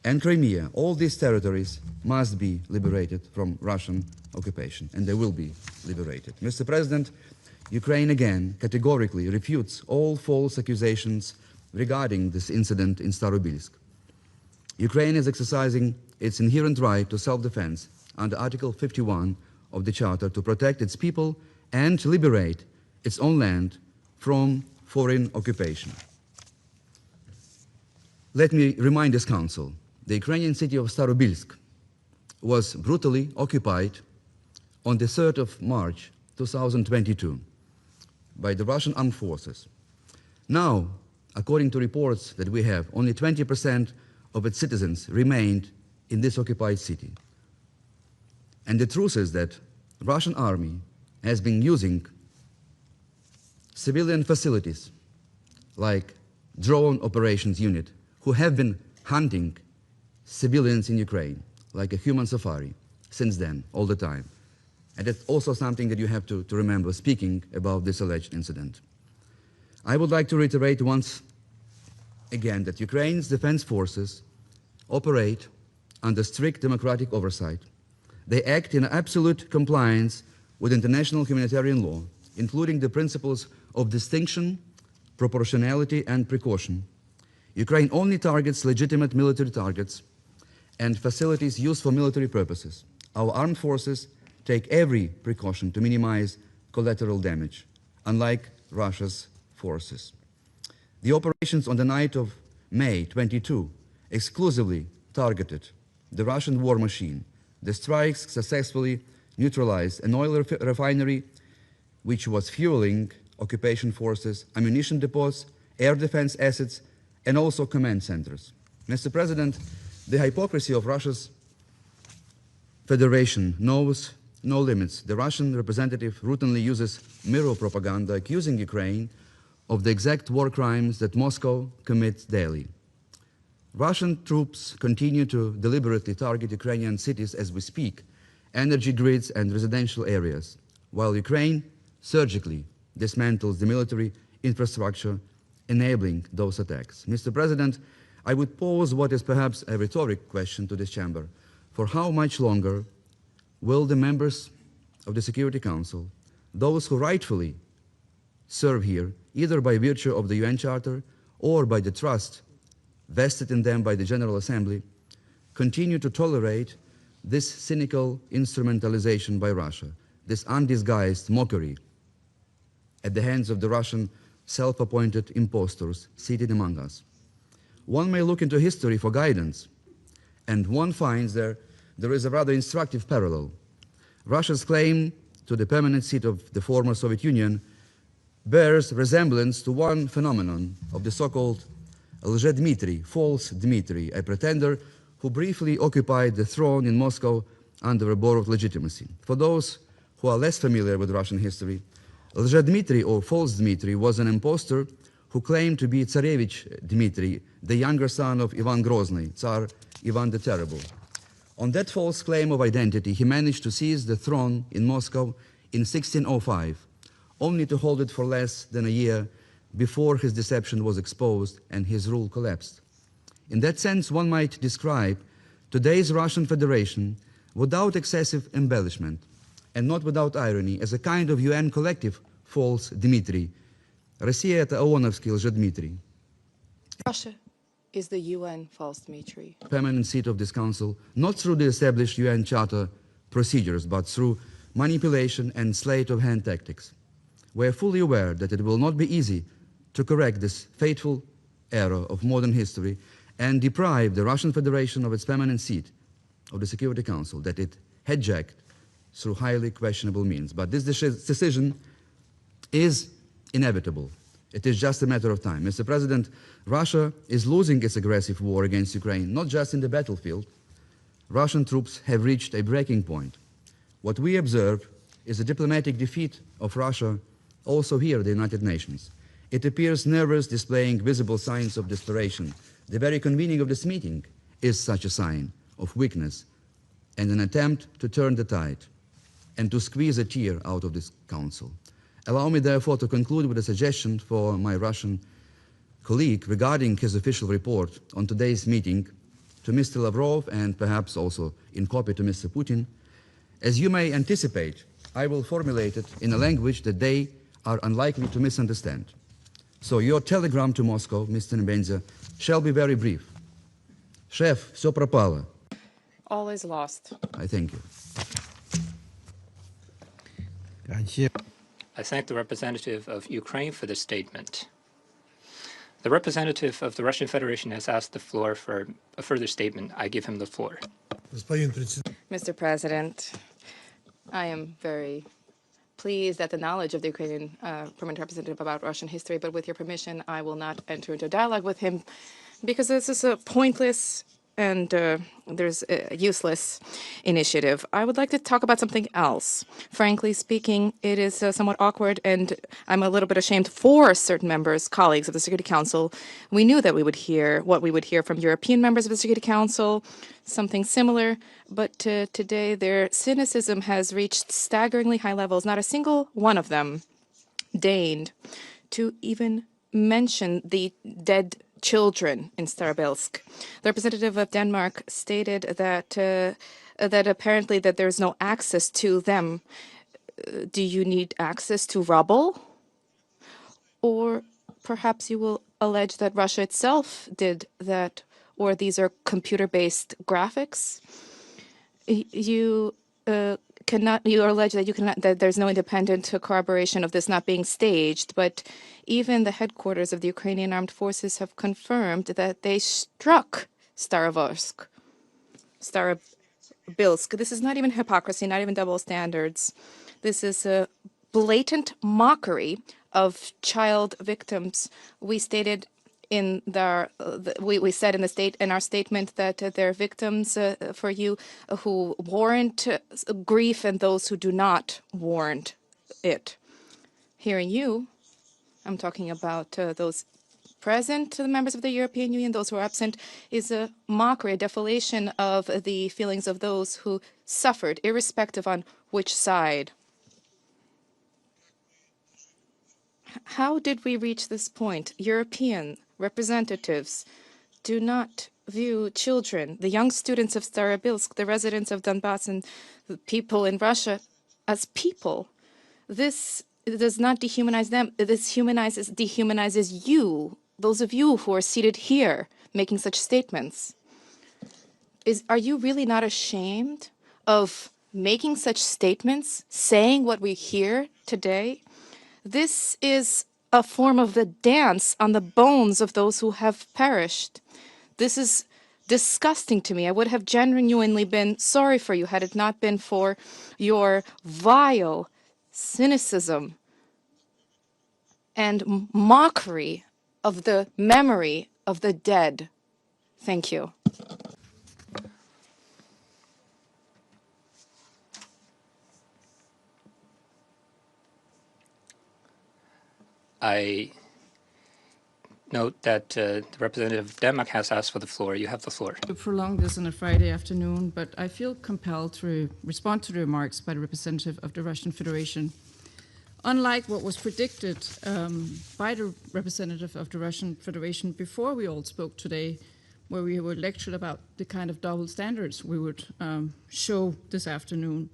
and Crimea, all these territories must be liberated from Russian occupation, and they will be liberated. Mr. President, Ukraine again categorically refutes all false accusations regarding this incident in Starobilsk. Ukraine is exercising its inherent right to self-defense under Article 51 of the Charter to protect its people and liberate its own land from foreign occupation. Let me remind this Council, the Ukrainian city of Starobilsk was brutally occupied on the 3rd of March 2022 by the Russian armed forces. Now, according to reports that we have, only 20% of its citizens remained in this occupied city. And the truth is that the Russian army has been using civilian facilities like drone operations unit who have been hunting civilians in Ukraine like a human safari since then, all the time. And it's also something that you have to remember speaking about this alleged incident. I would like to reiterate once again that Ukraine's defense forces operate under strict democratic oversight. They act in absolute compliance with international humanitarian law, including the principles of distinction, proportionality, and precaution. Ukraine only targets legitimate military targets and facilities used for military purposes. Our armed forces take every precaution to minimize collateral damage, unlike Russia's forces. The operations on the night of May 22 exclusively targeted the Russian war machine. The strikes successfully neutralized an oil refinery which was fueling occupation forces, ammunition depots, air defense assets, and also command centers. Mr. President, the hypocrisy of Russia's Federation knows no limits. The Russian representative routinely uses mirror propaganda, accusing Ukraine of the exact war crimes that Moscow commits daily. Russian troops continue to deliberately target Ukrainian cities as we speak, energy grids and residential areas, while Ukraine surgically dismantles the military infrastructure enabling those attacks. Mr. President, I would pose what is perhaps a rhetoric question to this chamber. For how much longer will the members of the Security Council, those who rightfully serve here, either by virtue of the UN Charter or by the trust vested in them by the General Assembly, continue to tolerate this cynical instrumentalization by Russia, this undisguised mockery at the hands of the Russian self-appointed impostors seated among us? One may look into history for guidance, and one finds there is a rather instructive parallel. Russia's claim to the permanent seat of the former Soviet Union bears resemblance to one phenomenon of the so-called Lzhe-Dmitry, false Dmitry, a pretender who briefly occupied the throne in Moscow under a borrowed legitimacy. For those who are less familiar with Russian history, Lzhe-Dmitry or false Dmitry was an impostor who claimed to be Tsarevich Dmitry, the younger son of Ivan Grozny, Tsar Ivan the Terrible. On that false claim of identity, he managed to seize the throne in Moscow in 1605, only to hold it for less than a year before his deception was exposed and his rule collapsed. In that sense, one might describe today's Russian Federation without excessive embellishment and not without irony as a kind of UN collective false Dmitry. Россия — это ООНовский Лжедмитрий. Russia is the UN false Dmitry. Permanent seat of this council, not through the established UN Charter procedures, but through manipulation and sleight-of-hand tactics. We are fully aware that it will not be easy to correct this fateful error of modern history and deprive the Russian Federation of its permanent seat of the Security Council that it hijacked through highly questionable means. But this decision is inevitable. It is just a matter of time. Mr. President, Russia is losing its aggressive war against Ukraine, not just in the battlefield. Russian troops have reached a breaking point. What we observe is a diplomatic defeat of Russia also here the United Nations. It appears nervous, displaying visible signs of desperation. The very convening of this meeting is such a sign of weakness and an attempt to turn the tide and to squeeze a tear out of this council. Allow me, therefore, to conclude with a suggestion for my Russian colleague regarding his official report on today's meeting to Mr. Lavrov and perhaps also in copy to Mr. Putin. As you may anticipate, I will formulate it in a language that they are unlikely to misunderstand. So your telegram to Moscow, Mr. Nebenzia, shall be very brief. Шеф, все пропало. All is lost. I thank you. I thank the representative of Ukraine for this statement. The representative of the Russian Federation has asked the floor for a further statement. I give him the floor. Mr. President, I am very pleased at the knowledge of the Ukrainian permanent representative about Russian history, but with your permission, I will not enter into a dialogue with him because this is a pointless and there's a useless initiative. I would like to talk about something else. Frankly speaking, it is somewhat awkward, and I'm a little bit ashamed for certain members, colleagues of the Security Council. We knew that we would hear what we would hear from European members of the Security Council, something similar, but today their cynicism has reached staggeringly high levels. Not a single one of them deigned to even mention the dead children in Starobelsk. The representative of Denmark stated that that apparently that there's no access to them. Do you need access to rubble? Or perhaps you will allege that Russia itself did that, or these are computer-based graphics? You allege that you cannot, that there's no independent corroboration of this not being staged, but even the headquarters of the Ukrainian armed forces have confirmed that they struck Starobilsk. This is not even hypocrisy, not even double standards. This is a blatant mockery of child victims. We stated in we said in our statement that there are victims for you who warrant grief and those who do not warrant it. Hearing you, I'm talking about those present, the members of the European Union, those who are absent, is a mockery, a defamation of the feelings of those who suffered, irrespective on which side. How did we reach this point? European representatives do not view children, the young students of Starobilsk, the residents of Donbass, and the people in Russia as people. This does not dehumanize them. This dehumanizes you, those of you who are seated here making such statements. Are you really not ashamed of making such statements, saying what we hear today? This is a form of the dance on the bones of those who have perished. This is disgusting to me. I would have genuinely been sorry for you had it not been for your vile cynicism and mockery of the memory of the dead. Thank you. I note that the representative of Denmark has asked for the floor. You have the floor. To prolong this on a Friday afternoon, but I feel compelled to respond to the remarks by the representative of the Russian Federation. Unlike what was predicted by the representative of the Russian Federation before we all spoke today, where we were lectured about the kind of double standards we would show this afternoon,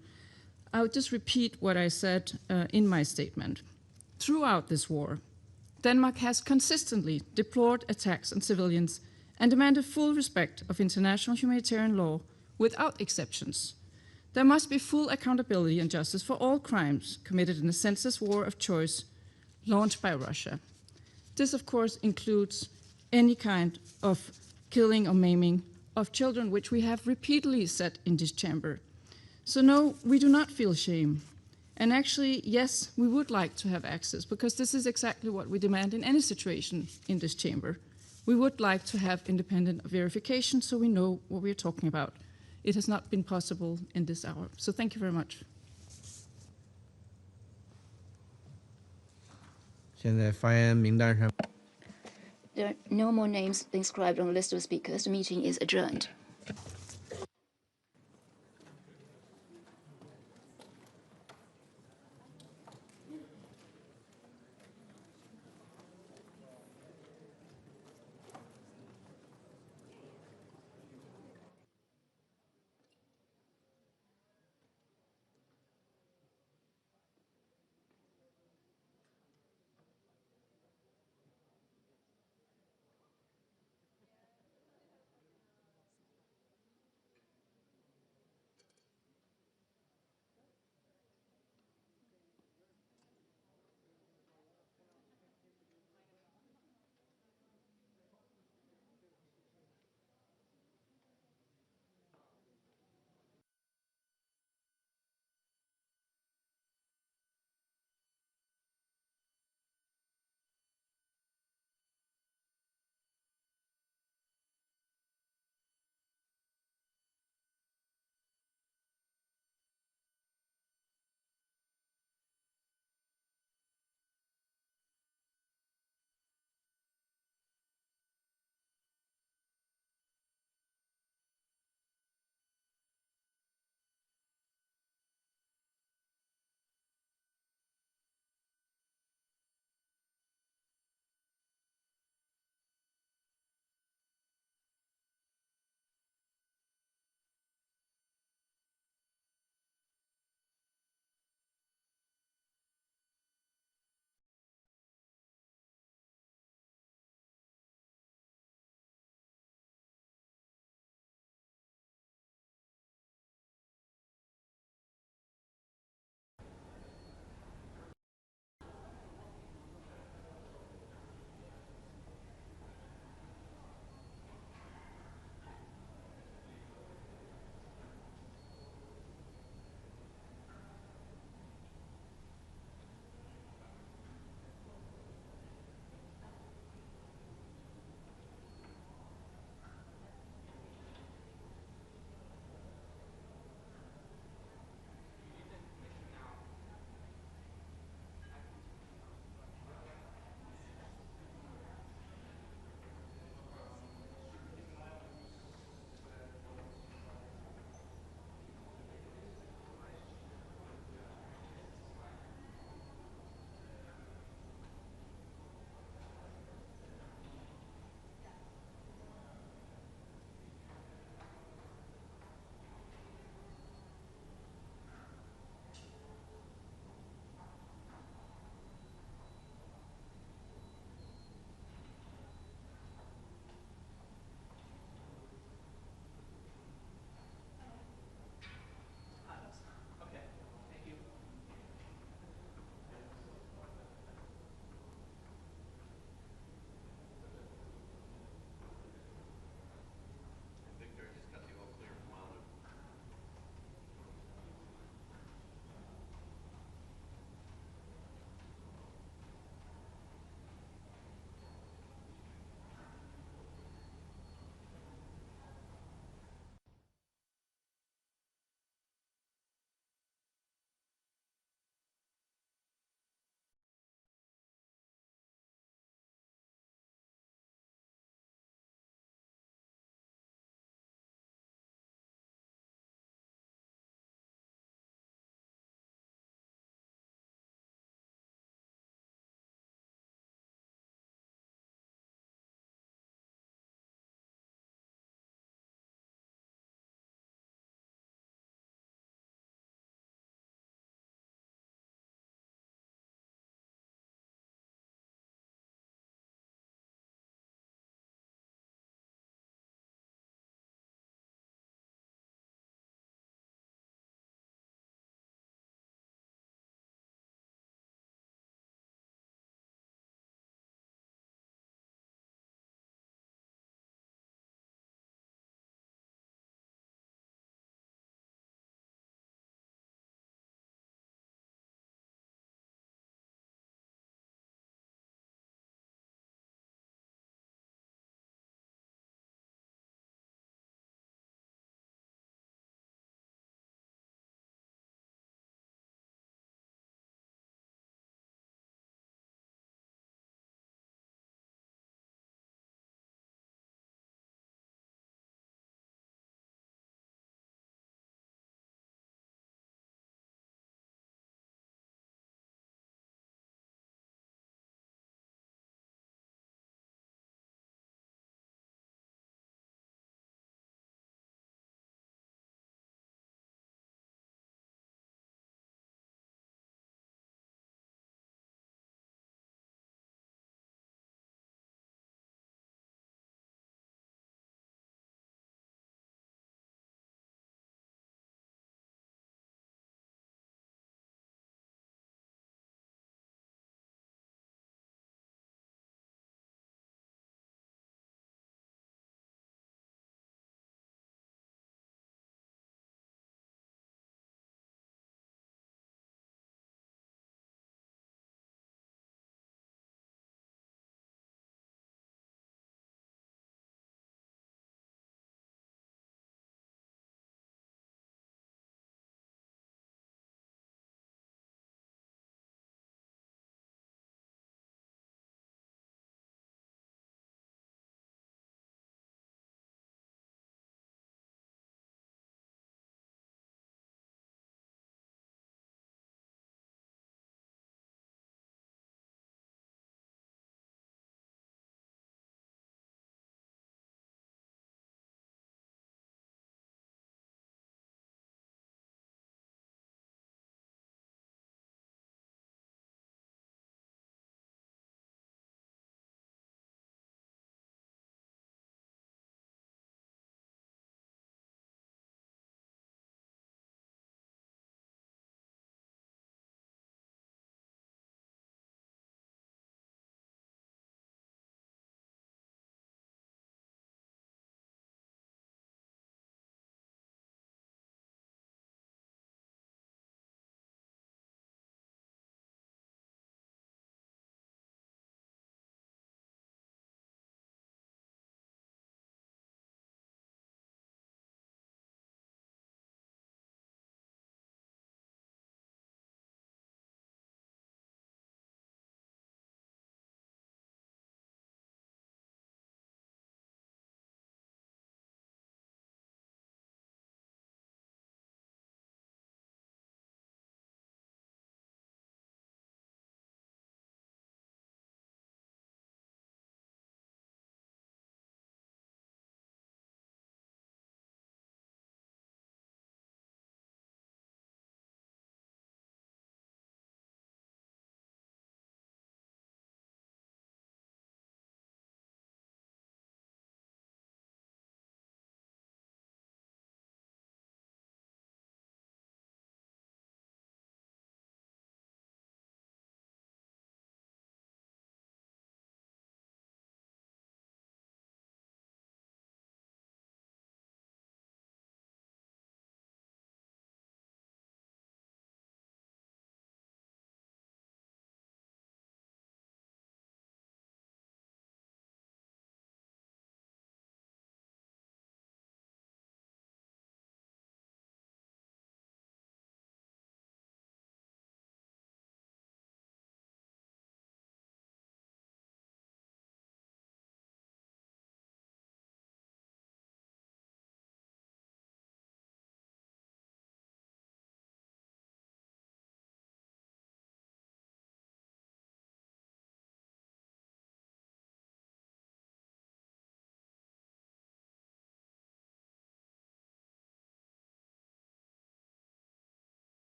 I would just repeat what I said in my statement. Throughout this war, Denmark has consistently deplored attacks on civilians and demanded full respect of international humanitarian law without exceptions. There must be full accountability and justice for all crimes committed in the senseless war of choice launched by Russia. This, of course, includes any kind of killing or maiming of children, which we have repeatedly said in this chamber. So no, we do not feel shame. And actually, yes, we would like to have access, because this is exactly what we demand in any situation in this chamber. We would like to have independent verification so we know what we're talking about. It has not been possible in this hour. So thank you very much. 现在发言名单上。 There are no more names inscribed on the list of speakers. The meeting is adjourned.